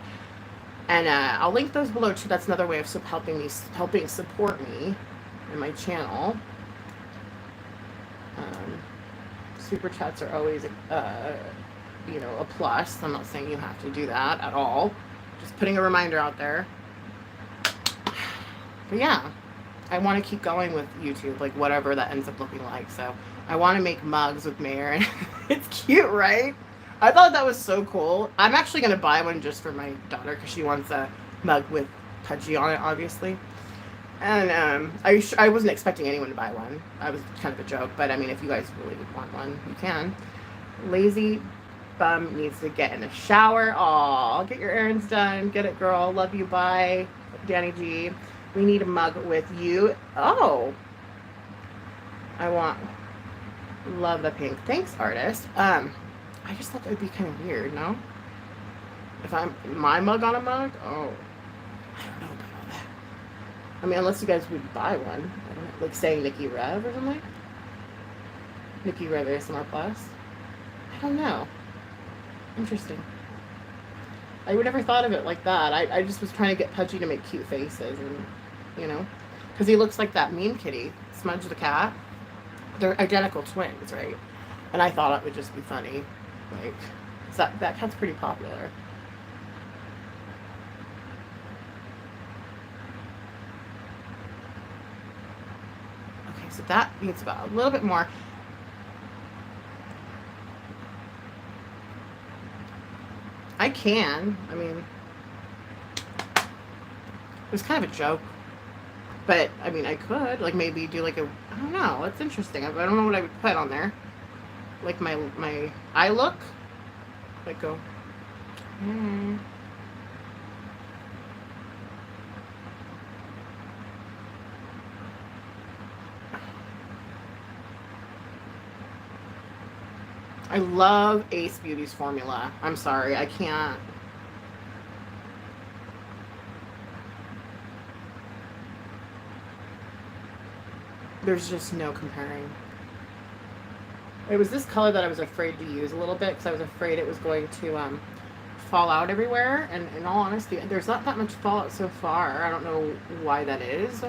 And I'll link those below too. That's another way of helping support me and my channel. Super chats are always, you know, a plus. I'm not saying you have to do that at all. Just putting a reminder out there. But yeah, I want to keep going with YouTube, like whatever that ends up looking like. So I want to make mugs with Mayor, and it's cute, right? I thought that was so cool. I'm actually going to buy one just for my daughter, because she wants a mug with Pudgy on it, obviously. And I wasn't expecting anyone to buy one. I was kind of a joke, but I mean, if you guys really want one, you can. Lazy bum needs to get in the shower. Aw, get your errands done. Get it, girl. Love you. Bye. Danny G. We need a mug with you. Oh. Love the pink. Thanks, artist. I just thought that would be kind of weird, no? If I'm my mug on a mug? Oh. I don't know about all that. I mean, unless you guys would buy one. I don't know, like saying Nikki Rev or something. Nikki Red ASMR Plus. I don't know. Interesting. I would never thought of it like that. I just was trying to get Pudgy to make cute faces, and you know, because he looks like that mean kitty, Smudge the cat. They're identical twins, right? And I thought it would just be funny, like, 'cause that cat's pretty popular. Okay, so that needs about a little bit more. I can. I mean, it was kind of a joke. But, I mean, I could. Like, maybe do, like, I don't know. It's interesting. I don't know what I would put on there. Like, my eye look. Like, go. Mm. I love Ace Beauty's formula. I'm sorry. I can't. There's just no comparing. It was this color that I was afraid to use a little bit because I was afraid it was going to fall out everywhere. And in all honesty, there's not that much fallout so far. I don't know why that is.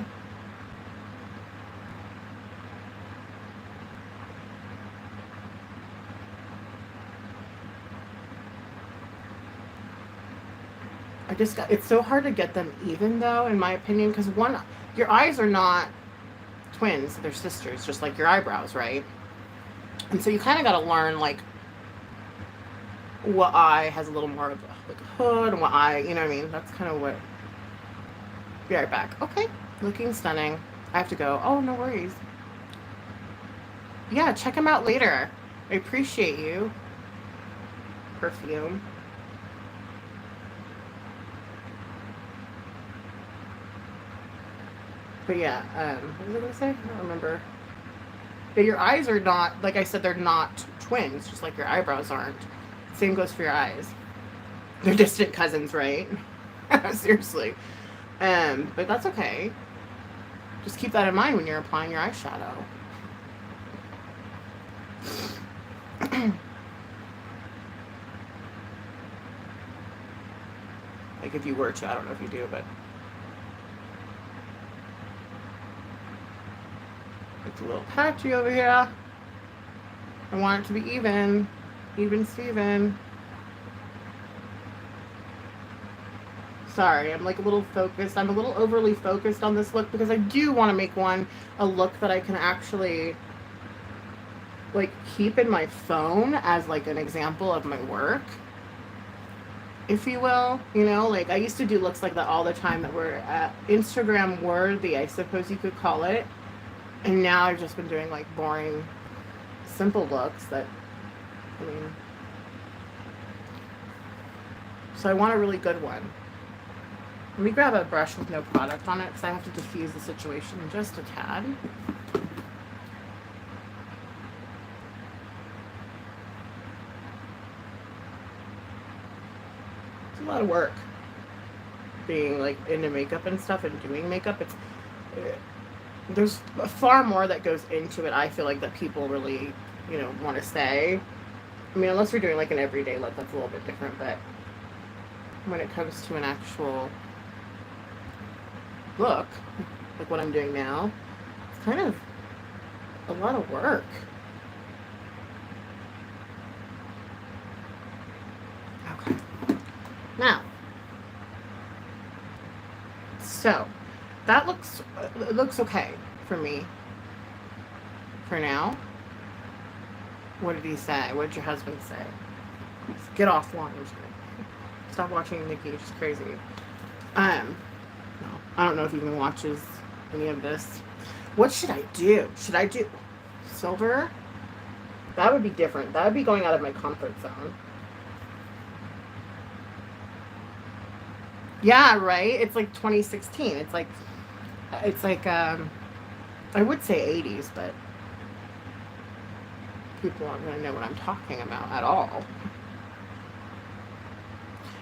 It's so hard to get them even though, in my opinion, because one, your eyes are not twins, they're sisters, just like your eyebrows, right? And so you kind of got to learn, like, what eye has a little more of like a hood and what eye, you know what I mean? That's kind of what. Be right back. Okay, looking stunning. I have to go. Oh, no worries. Yeah, check them out later. I appreciate you. Perfume. But yeah, what was I gonna say? I don't remember. But your eyes are not, like I said, they're not twins, just like your eyebrows aren't. Same goes for your eyes. They're distant cousins, right? Seriously. But that's okay. Just keep that in mind when you're applying your eyeshadow. Like if you were to, I don't know if you do, but it's a little patchy over here. I want it to be even. Even Steven. Sorry, I'm like a little focused. I'm a little overly focused on this look because I do want to make a look that I can actually like keep in my phone as like an example of my work, if you will. You know, like I used to do looks like that all the time that were Instagram worthy, I suppose you could call it. And now I've just been doing like boring, simple looks that, I mean, so I want a really good one. Let me grab a brush with no product on it because I have to diffuse the situation just a tad. It's a lot of work being like into makeup and stuff and doing makeup. There's far more that goes into it, I feel like, that people really, you know, want to say. I mean, unless you're doing like an everyday look, that's a little bit different, but when it comes to an actual look, like what I'm doing now, it's kind of a lot of work. Okay. Now, so that looks okay for me for now. What did he say? What did your husband say? Get offline. Stop watching Nikki. She's crazy. No, I don't know if he even watches any of this. What should I do? Should I do silver? That would be different. That would be going out of my comfort zone. Yeah, right? It's like 2016. It's like I would say 80s, but people aren't going to know what I'm talking about at all.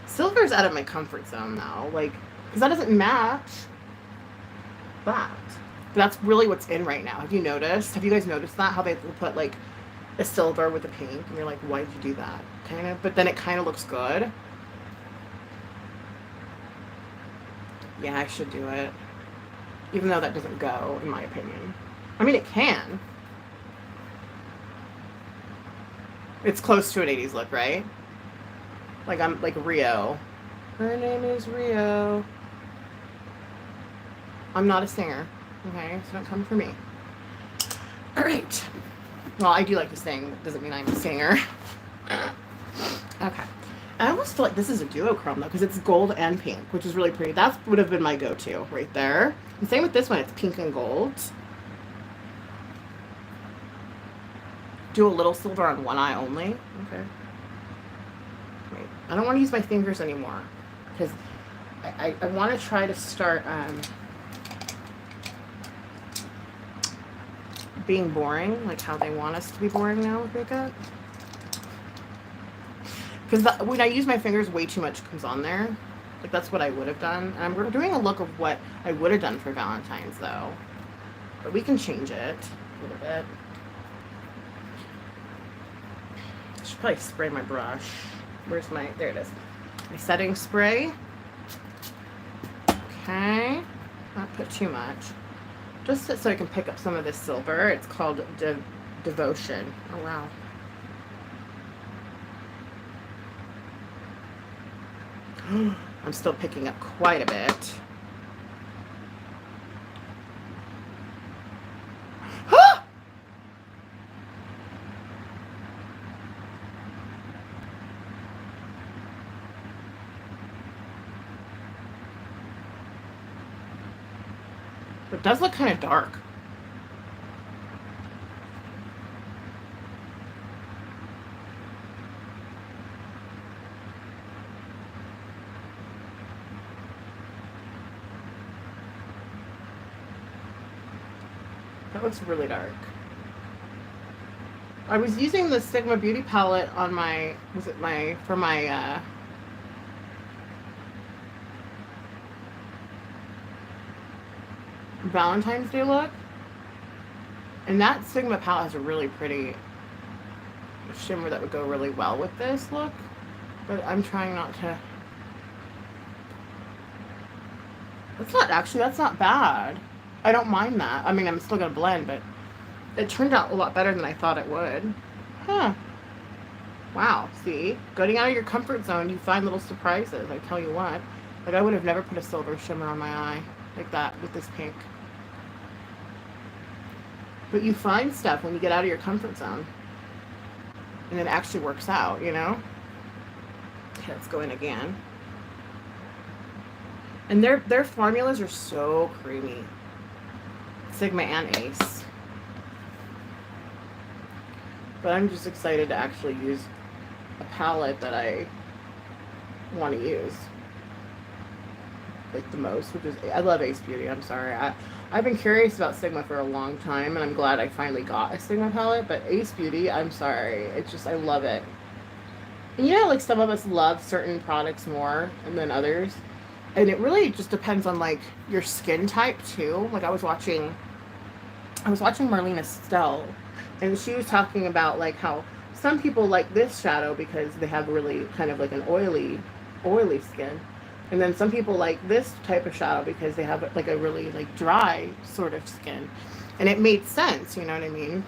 Silver's out of my comfort zone now, like, because that doesn't match that. But that's really what's in right now. Have you noticed? Have you guys noticed that? How they put, like, a silver with a pink, and you're like, why did you do that? Kind of, but then it kind of looks good. Yeah, I should do it. Even though that doesn't go, in my opinion. I mean, it can. It's close to an 80s look, right? Like, I'm like Rio. Her name is Rio. I'm not a singer, okay? So don't come for me. All right. Well, I do like to sing. That doesn't mean I'm a singer. Okay. I almost feel like this is a duochrome, though, because it's gold and pink, which is really pretty. That would have been my go-to right there. And same with this one. It's pink and gold. Do a little silver on one eye only. Okay. Wait. I don't want to use my fingers anymore, because I want to try to start being boring, like how they want us to be boring now with makeup. Because when I use my fingers, way too much comes on there. Like, that's what I would have done. And we're doing a look of what I would have done for Valentine's, though. But we can change it a little bit. I should probably spray my brush. Where's my... There it is. My setting spray. Okay. Not put too much. Just so I can pick up some of this silver. It's called Devotion. Oh, wow. I'm still picking up quite a bit. It does look kind of dark. That looks really dark. I was using the Sigma Beauty palette on my, for my, Valentine's Day look. And that Sigma palette has a really pretty shimmer that would go really well with this look. But I'm trying not to... That's not bad. I don't mind that. I mean, I'm still going to blend, but it turned out a lot better than I thought it would. Huh. Wow, see? Getting out of your comfort zone, you find little surprises, I tell you what. Like, I would have never put a silver shimmer on my eye like that with this pink. But you find stuff when you get out of your comfort zone. And it actually works out, you know? Okay, let's go in again. And their formulas are so creamy. Sigma and Ace. But I'm just excited to actually use a palette that I want to use like the most, which is, I love Ace Beauty. I'm sorry. I've been curious about Sigma for a long time, and I'm glad I finally got a Sigma palette, but Ace Beauty, I'm sorry. It's just, I love it. And you know, like, some of us love certain products more than others. And it really just depends on, like, your skin type, too. Like, I was watching Marlene Estelle, and she was talking about, like, how some people like this shadow because they have really kind of like an oily skin. And then some people like this type of shadow because they have like a really like dry sort of skin. And it made sense, you know what I mean?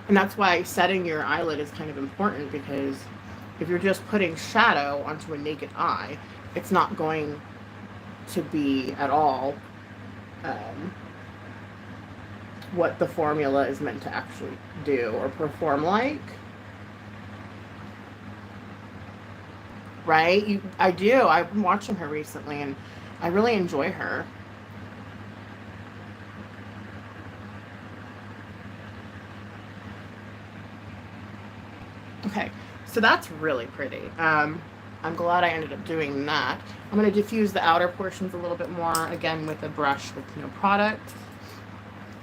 And that's why setting your eyelid is kind of important, because if you're just putting shadow onto a naked eye, it's not going to be at all what the formula is meant to actually do or perform like. Right? I do. I've been watching her recently, and I really enjoy her. Okay, so that's really pretty. I'm glad I ended up doing that. I'm going to diffuse the outer portions a little bit more, again, with a brush with no product.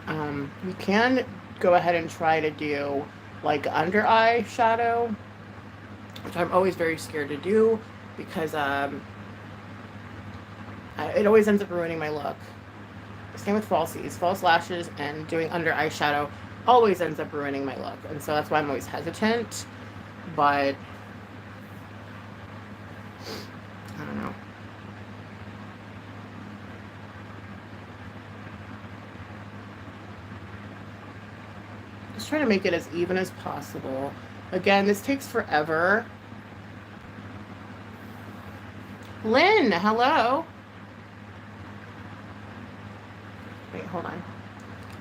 You can go ahead and try to do like under eye shadow, which I'm always very scared to do because it always ends up ruining my look. Same with falsies, false lashes, and doing under eye shadow always ends up ruining my look. And so that's why I'm always hesitant. But I don't know. Just trying to make it as even as possible. Again, this takes forever. Lynn, hello. Wait, hold on.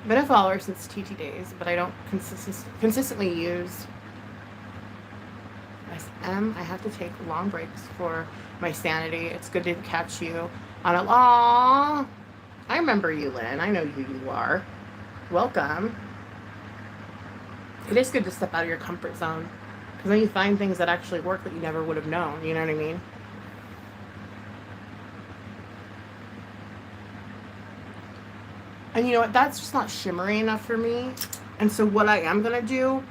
I've been a follower since TT days, but I don't consistently use SM. I have to take long breaks for my sanity. It's good to catch you on a... Aww. I remember you, Lynn. I know who you are. Welcome. It is good to step out of your comfort zone, because then you find things that actually work that you never would have known. You know what I mean? And you know what? That's just not shimmery enough for me. And so what I am going to do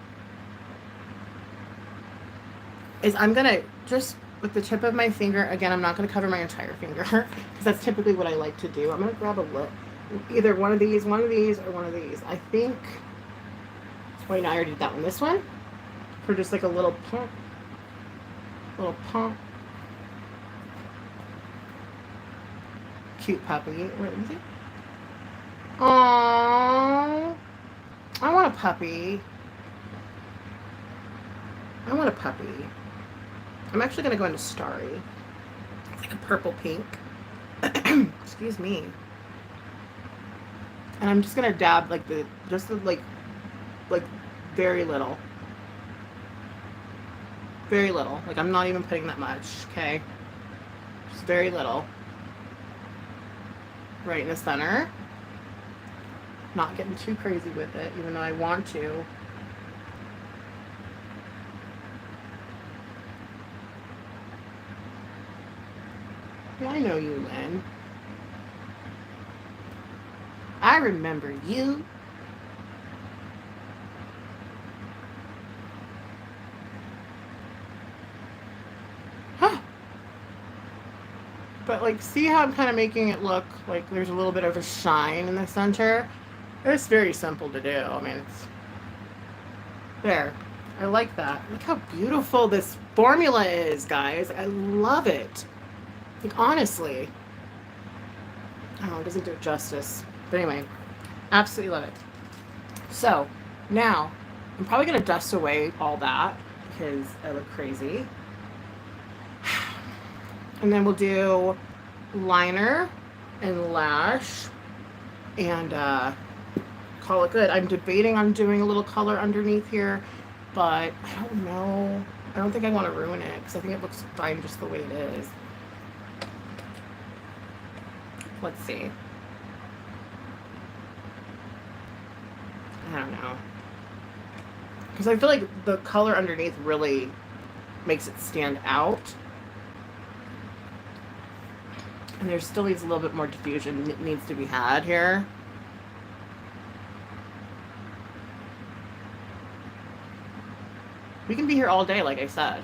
is I'm going to just, with the tip of my finger, again, I'm not going to cover my entire finger, because that's typically what I like to do. I'm going to grab a lip. Either one of these, or one of these. I think... Wait, no, I already did that one. This one? For just like a little pump. Little pump. Cute puppy. Where is he? Aww. I want a puppy. I want a puppy. I'm actually going to go into Starry. It's like a purple pink. Excuse me. And I'm just going to dab like like very little. Very little. Like, I'm not even putting that much, okay? Just very little. Right in the center. Not getting too crazy with it, even though I want to. Yeah, I know you, Lynn. I remember you. But, like, see how I'm kind of making it look like there's a little bit of a shine in the center? It's very simple to do. I mean, it's... There. I like that. Look how beautiful this formula is, guys. I love it. Like, honestly. Oh, it doesn't do it justice. But anyway, absolutely love it. So, now, I'm probably going to dust away all that because I look crazy. And then we'll do liner and lash and call it good. I'm debating on doing a little color underneath here, but I don't know. I don't think I want to ruin it because I think it looks fine just the way it is. Let's see. I don't know. Because I feel like the color underneath really makes it stand out. And there still needs a little bit more diffusion that needs to be had here. We can be here all day, like I said.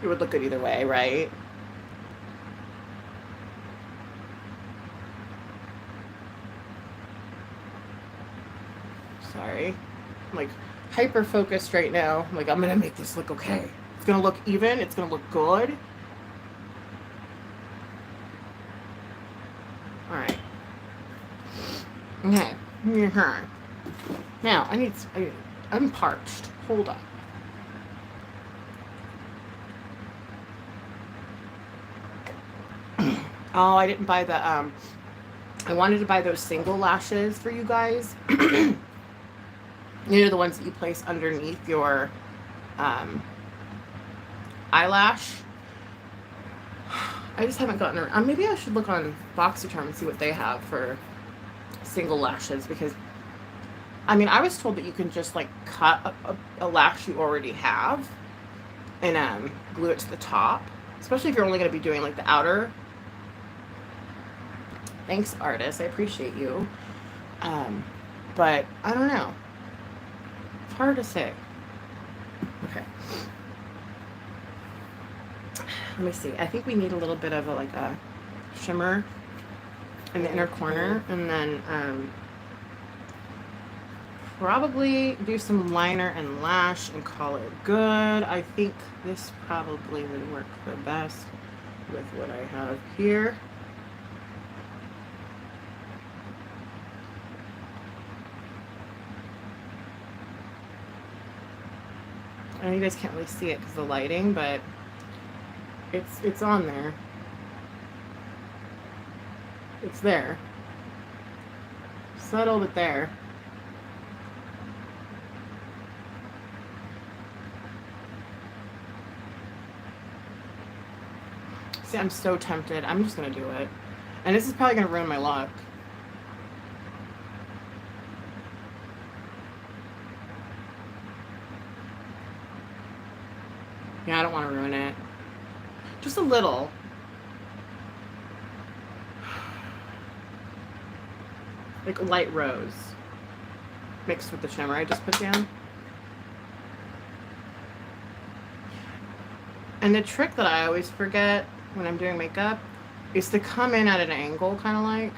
It would look good either way, right? Sorry. I'm like hyper focused right now. I'm like, I'm gonna make this look okay. It's gonna look even. It's gonna look good. All right. Okay. Now I'm parched. Hold on. Oh, I didn't buy the I wanted to buy those single lashes for you guys. You know, the ones that you place underneath your eyelash. I just haven't gotten around. Maybe I should look on BoxyCharm and see what they have for single lashes, because I mean, I was told that you can just like cut a lash you already have and glue it to the top, especially if you're only going to be doing like the outer. Thanks, artist. I appreciate you. But I don't know. It's hard to say. Okay. Let me see. I think we need a little bit of a shimmer in the inner corner, and then probably do some liner and lash and call it good. I think this probably would work the best with what I have here. I know you guys can't really see it because of the lighting, but it's on there. It's there. Subtle, but there. See, I'm so tempted. I'm just gonna do it. And this is probably gonna ruin my luck. Yeah, I don't want to ruin it. Just a little. Like light rose. Mixed with the shimmer I just put down. And the trick that I always forget when I'm doing makeup is to come in at an angle, kind of like.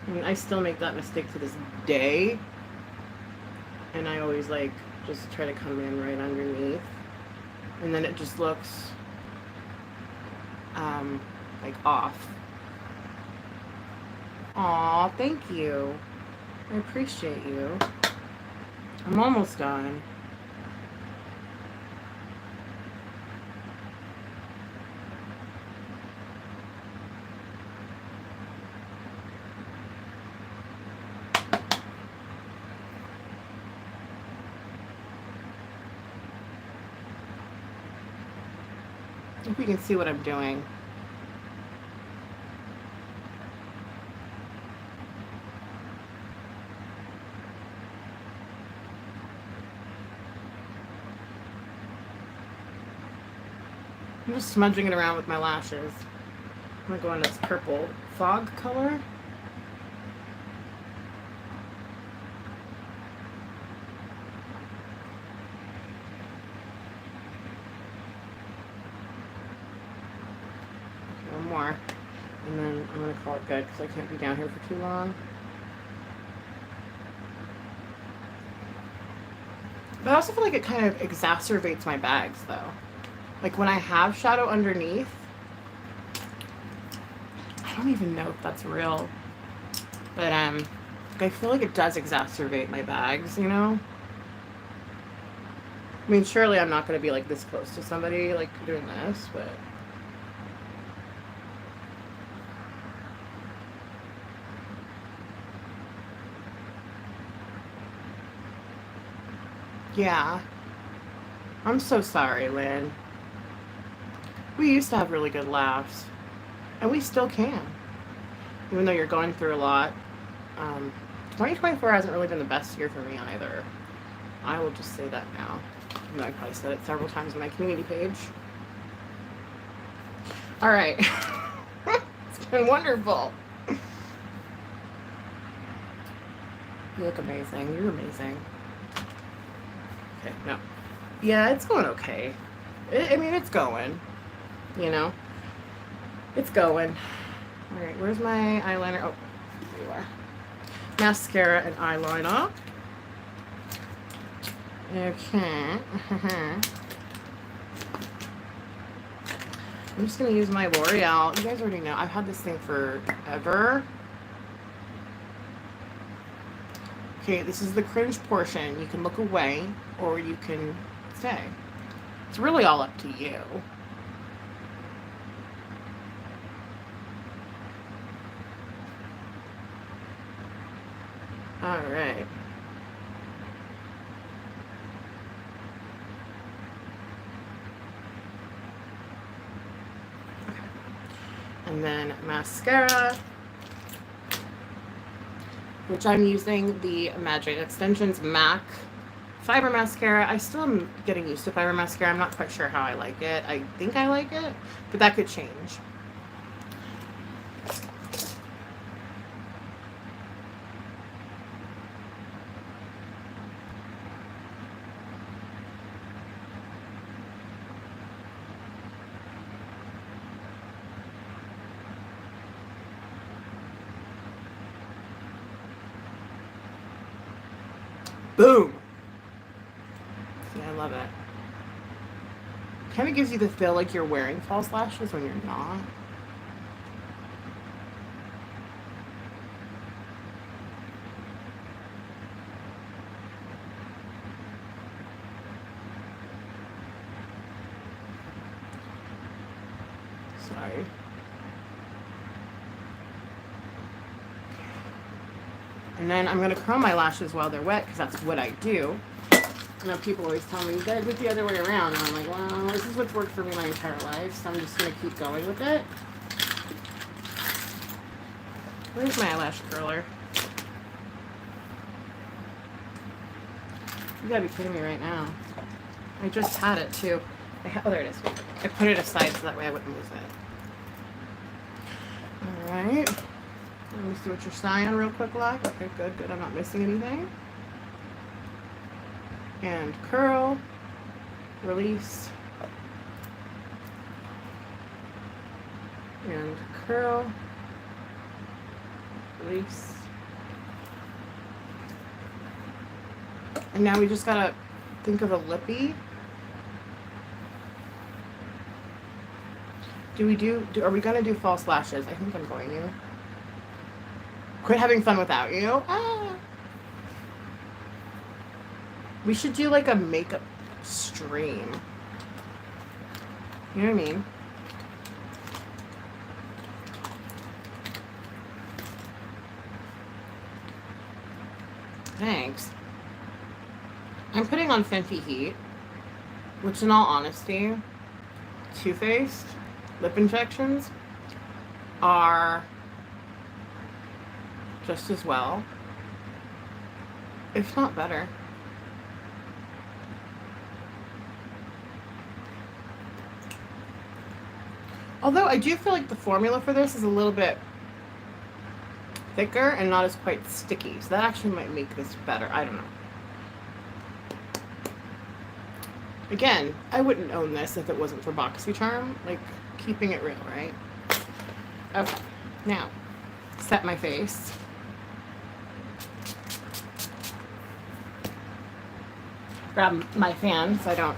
I mean, I still make that mistake to this day. And I always like just try to come in right underneath. And then it just looks like off. Aw, thank you. I appreciate you. I'm almost done. I hope you can see what I'm doing. I'm just smudging it around with my lashes. I'm gonna go on this purple fog color. Okay, one more. And then I'm gonna call it good because I can't be down here for too long. But I also feel like it kind of exacerbates my bags though. Like when I have shadow underneath, I don't even know if that's real, but I feel like it does exacerbate my bags, you know? I mean, surely I'm not going to be like this close to somebody like doing this, but yeah. I'm so sorry, Lynn. We used to have really good laughs, and we still can, even though you're going through a lot. 2024 hasn't really been the best year for me either. I will just say that now. I know I probably said it several times on my community page. All right. It's been wonderful. You look amazing. You're amazing. Okay, no. Yeah, it's going okay. I mean, it's going. You know? It's going. Alright, where's my eyeliner? Oh, there you are. Mascara and eyeliner. Okay. I'm just going to use my L'Oreal. You guys already know. I've had this thing forever. Okay, this is the cringe portion. You can look away or you can stay. It's really all up to you. All right. Okay. And then mascara, which I'm using the Magic Extensions MAC Fiber Mascara. I still am getting used to Fiber Mascara. I'm not quite sure how I like it. I think I like it, but that could change. Boom. See, I love it. Kind of gives you the feel like you're wearing false lashes when you're not. Sorry. And then I'm going to curl my lashes while they're wet because that's what I do. I know people always tell me, you gotta do it the other way around. And I'm like, well, this is what's worked for me my entire life, so I'm just going to keep going with it. Where's my eyelash curler? You gotta be kidding me right now. I just had it too. Oh, there it is. I put it aside so that way I wouldn't lose it. Alright. Let me see what you're saying real quick, Luck. Okay, good, good. I'm not missing anything. And curl, release, and curl, release. And now we just gotta think of a lippy. Are we gonna do false lashes? I think I'm going to. Quit having fun without you. Ah. We should do like a makeup stream. You know what I mean? Thanks. I'm putting on Fenty Heat, which in all honesty, Too Faced lip injections are just as well, if not better. Although I do feel like the formula for this is a little bit thicker and not as quite sticky. So that actually might make this better. I don't know. Again, I wouldn't own this if it wasn't for BoxyCharm. Like, keeping it real, right? Okay. Now, set my face. Grab my fan so I don't...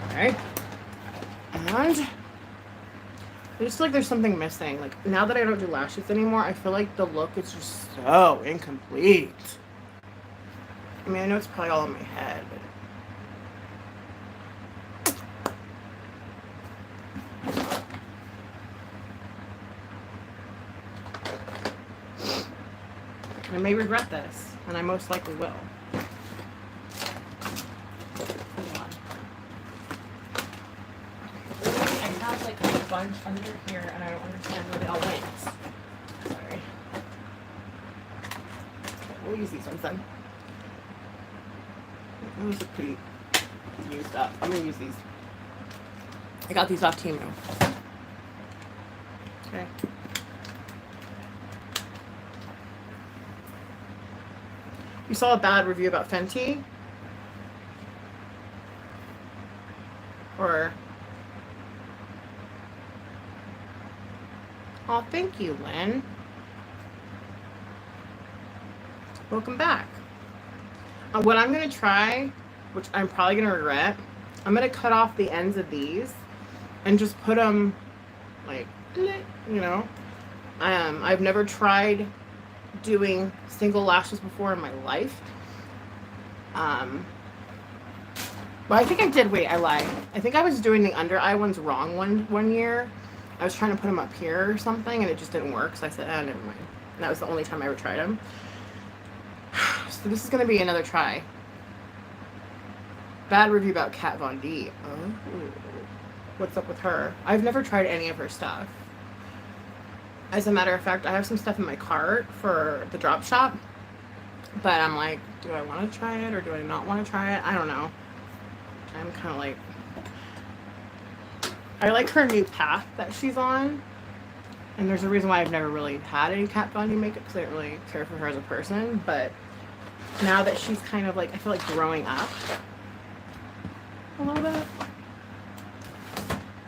Okay. And I just feel like there's something missing. Like, now that I don't do lashes anymore, I feel like the look is just so incomplete. I mean, I know it's probably all in my head, but... I may regret this, and I most likely will. Bunch under here, and I don't understand where they all went. Sorry. Okay, we'll use these ones then. Those are pretty used up. I'm gonna use these. I got these off Temu. Okay. You saw a bad review about Fenty? Or... Oh, thank you, Lynn. Welcome back. What I'm going to try, which I'm probably going to regret, I'm going to cut off the ends of these and just put them, like, you know. I've never tried doing single lashes before in my life. But I think I did. Wait, I lied. I think I was doing the under eye ones wrong one year. I was trying to put them up here or something, and it just didn't work, so I said, oh, never mind. And that was the only time I ever tried them. So this is going to be another try. Bad review about Kat Von D. Oh, what's up with her? I've never tried any of her stuff. As a matter of fact, I have some stuff in my cart for the drop shop, but I'm like, do I want to try it or do I not want to try it? I don't know. I'm kind of like... I like her new path that she's on, and there's a reason why I've never really had any Kat Von D makeup because I didn't really care for her as a person, but now that she's kind of like, I feel like growing up a little bit,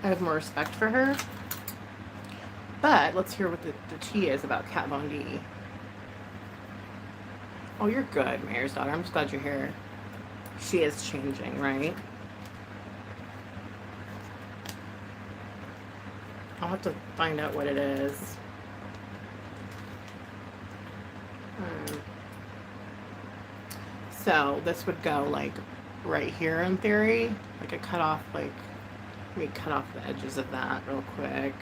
I have more respect for her. But let's hear what the tea is about Kat Von D. Oh, you're good, Mayor's daughter. I'm just glad you're here. She is changing, right? I'll have to find out what it is. So this would go like right here in theory. Like I cut off like, let me cut off the edges of that real quick.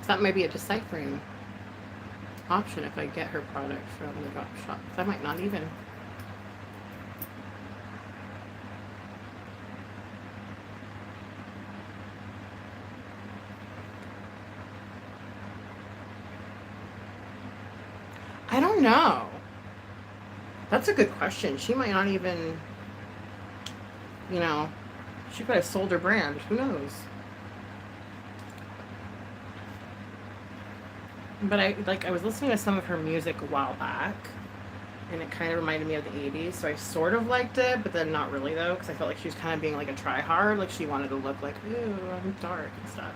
That might be a deciphering option if I get her product from the drop shop. I might not even. I don't know. That's a good question. She might not even, you know, she could have sold her brand. Who knows? But I was listening to some of her music a while back, and it kind of reminded me of the 80s, so I sort of liked it, but then not really though, because I felt like she was kind of being like a try-hard, like she wanted to look like, ooh, I'm dark and stuff.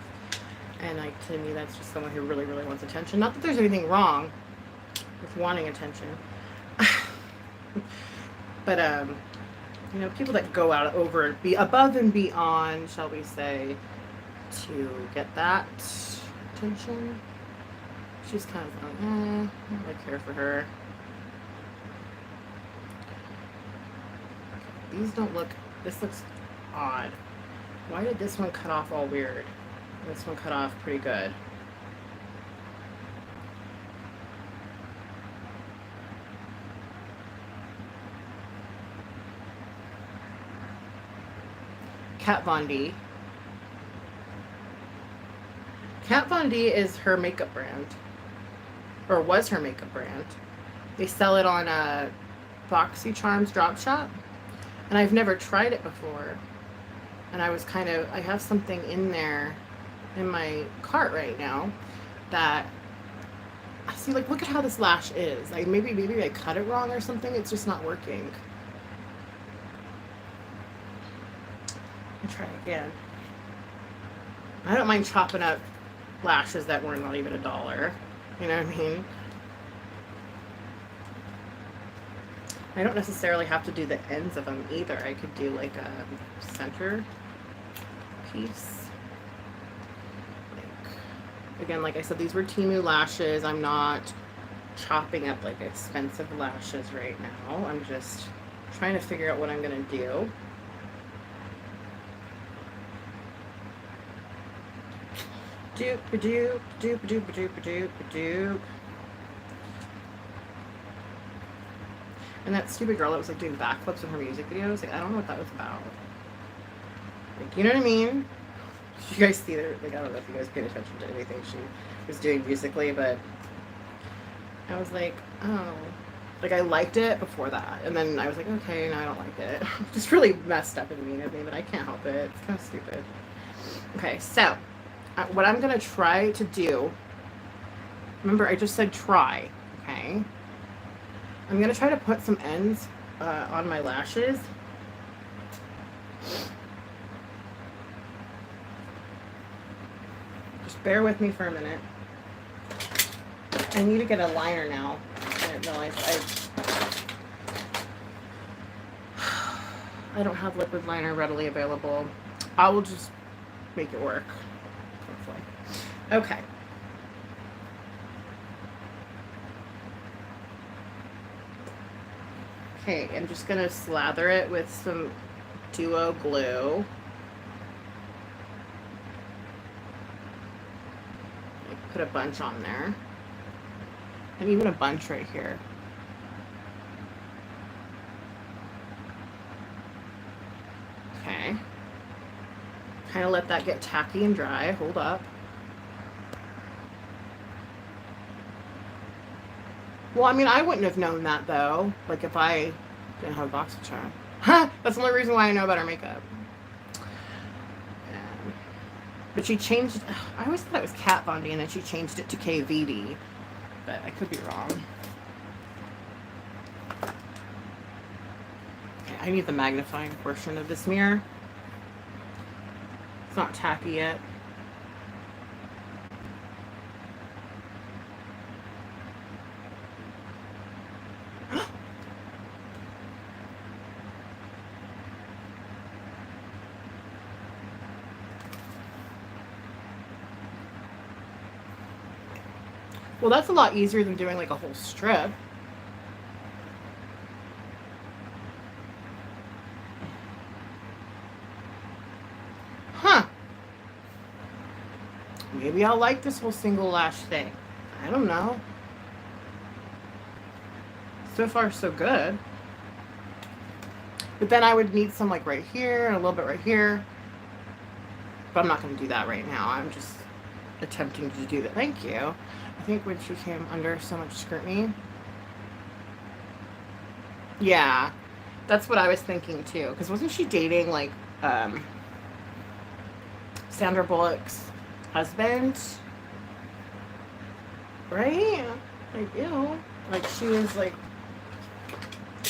And like, to me, that's just someone who really, really wants attention. Not that there's anything wrong with wanting attention. But you know, people that go out over, be above and beyond, shall we say, to get that attention. She's kind of like, I don't really care for her. These don't look, this looks odd. Why did this one cut off all weird? This one cut off pretty good. Kat Von D. Kat Von D is her makeup brand. Or was her makeup brand. They sell it on a BoxyCharms drop shop. And I've never tried it before. And I was kind of, I have something in there in my cart right now that, I see, like, look at how this lash is. Like, maybe I cut it wrong or something. It's just not working. I'll try again. I don't mind chopping up lashes that were not even $1. You know what I mean? I don't necessarily have to do the ends of them either. I could do like a center piece. Like, again, like I said, these were Temu lashes. I'm not chopping up like expensive lashes right now. I'm just trying to figure out what I'm gonna do. Doop doop doop doop doop doop doop. And that stupid girl that was like doing backflips in her music videos, like I don't know what that was about. Like, you know what I mean? You guys see her, like I don't know if you guys paid attention to anything she was doing musically, but I was like, oh, like I liked it before that, and then I was like, okay, now I don't like it. Just really messed up and mean of me, but I can't help it. It's kind of stupid. Okay, so what I'm gonna try to do, remember I just said try, okay? I'm gonna try to put some ends on my lashes. Just bear with me for a minute. I need to get a liner now. I didn't realize I don't have liquid liner readily available. I will just make it work. Hopefully. Okay. Okay, I'm just gonna slather it with some Duo glue. Like, put a bunch on there. And even a bunch right here. Okay. Kind of let that get tacky and dry. Hold up. Well, I mean, I wouldn't have known that, though. Like, if I didn't have BoxyCharm. Ha! That's the only reason why I know about her makeup. But she changed... I always thought it was Kat Von D, and then she changed it to KVD. But I could be wrong. Okay, I need the magnifying portion of this mirror. It's not tacky yet. Well, that's a lot easier than doing like a whole strip. Huh. Maybe I'll like this whole single lash thing. I don't know. So far, so good. But then I would need some like right here and a little bit right here. But I'm not going to do that right now. I'm just attempting to do that. Thank you. I think when she came under so much scrutiny. Yeah. That's what I was thinking too. Because wasn't she dating like Sandra Bullock's husband? Right? Like, ew. Like she was like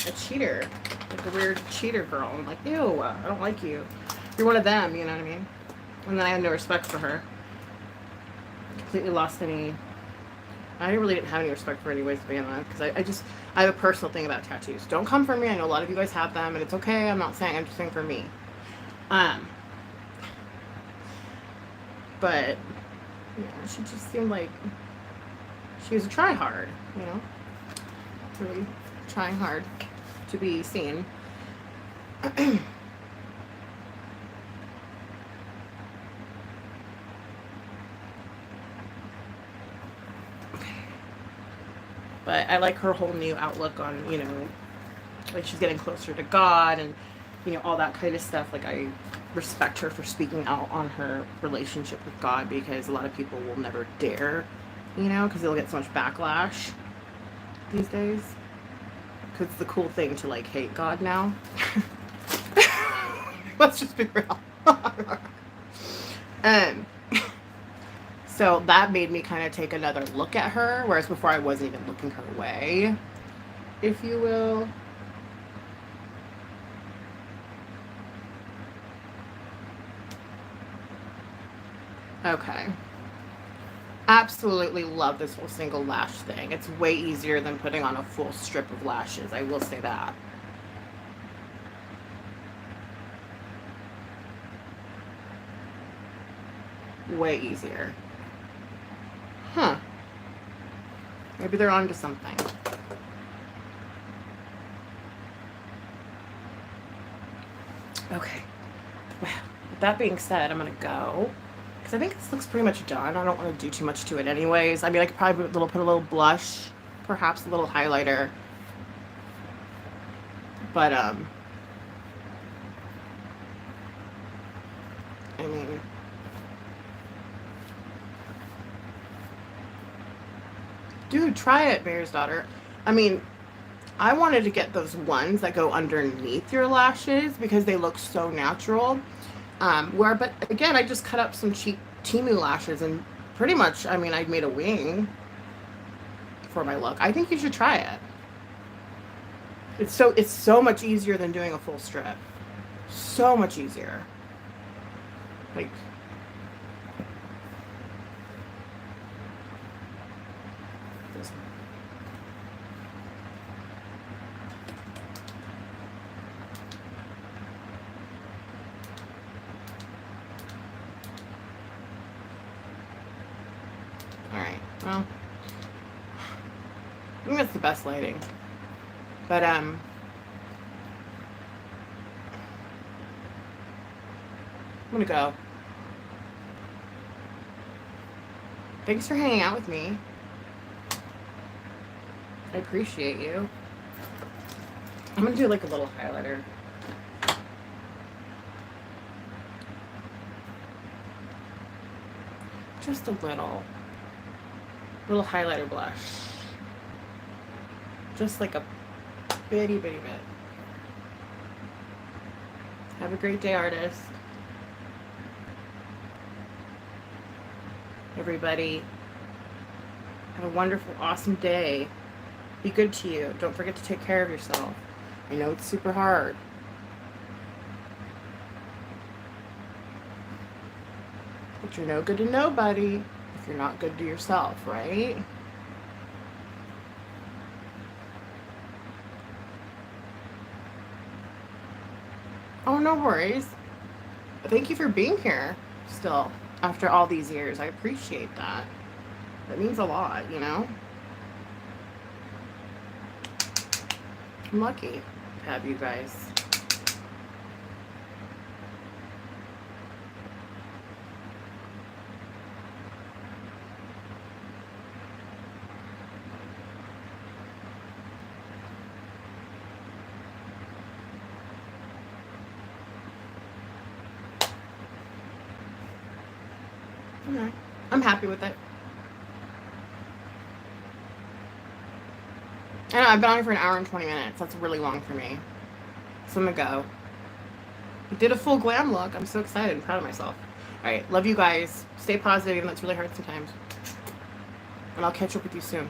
a cheater. Like a weird cheater girl. I'm like, ew, I don't like you. You're one of them, you know what I mean? And then I had no respect for her. Completely lost any... I really didn't have any respect for her anyways to begin with. Because I have a personal thing about tattoos. Don't come for me. I know a lot of you guys have them. And it's okay. I'm not saying. I'm just saying for me. But, yeah, she just seemed like... She was a try-hard, you know? Really trying hard to be seen. Okay. But I like her whole new outlook on, you know, like she's getting closer to God and, you know, all that kind of stuff. Like I respect her for speaking out on her relationship with God because a lot of people will never dare, you know, because they'll get so much backlash these days. Because it's the cool thing to like hate God now. Let's just be real. So that made me kind of take another look at her, whereas before I wasn't even looking her way, if you will. Okay. Absolutely love this whole single lash thing. It's way easier than putting on a full strip of lashes. I will say that. Way easier. Huh. Maybe they're onto something. Okay. Well, with that being said, I'm going to go. Because I think this looks pretty much done. I don't want to do too much to it anyways. I mean, I could probably put a little blush. Perhaps a little highlighter. But, I mean... Dude, try it, Bear's Daughter. I mean, I wanted to get those ones that go underneath your lashes because they look so natural. But again, I just cut up some cheap Temu lashes and pretty much, I mean, I made a wing for my look. I think you should try it. It's so much easier than doing a full strip. So much easier. Like... Alright, well, I think that's the best lighting. But, I'm gonna go. Thanks for hanging out with me. I appreciate you. I'm gonna do like a little highlighter. Just a little highlighter blush. Just like a bitty bit. Have a great day, artist. Everybody, have a wonderful, awesome day. Be good to you. Don't forget to take care of yourself. I know it's super hard. But you're no good to nobody if you're not good to yourself, right? Oh, no worries. Thank you for being here still after all these years. I appreciate that. That means a lot, you know? I'm lucky to have you guys. Okay. I'm happy with it. I know, I've been on here for an hour and 20 minutes. That's really long for me. So I'm gonna go. I did a full glam look. I'm so excited and proud of myself. Alright, love you guys. Stay positive, even though it's really hard sometimes. And I'll catch up with you soon.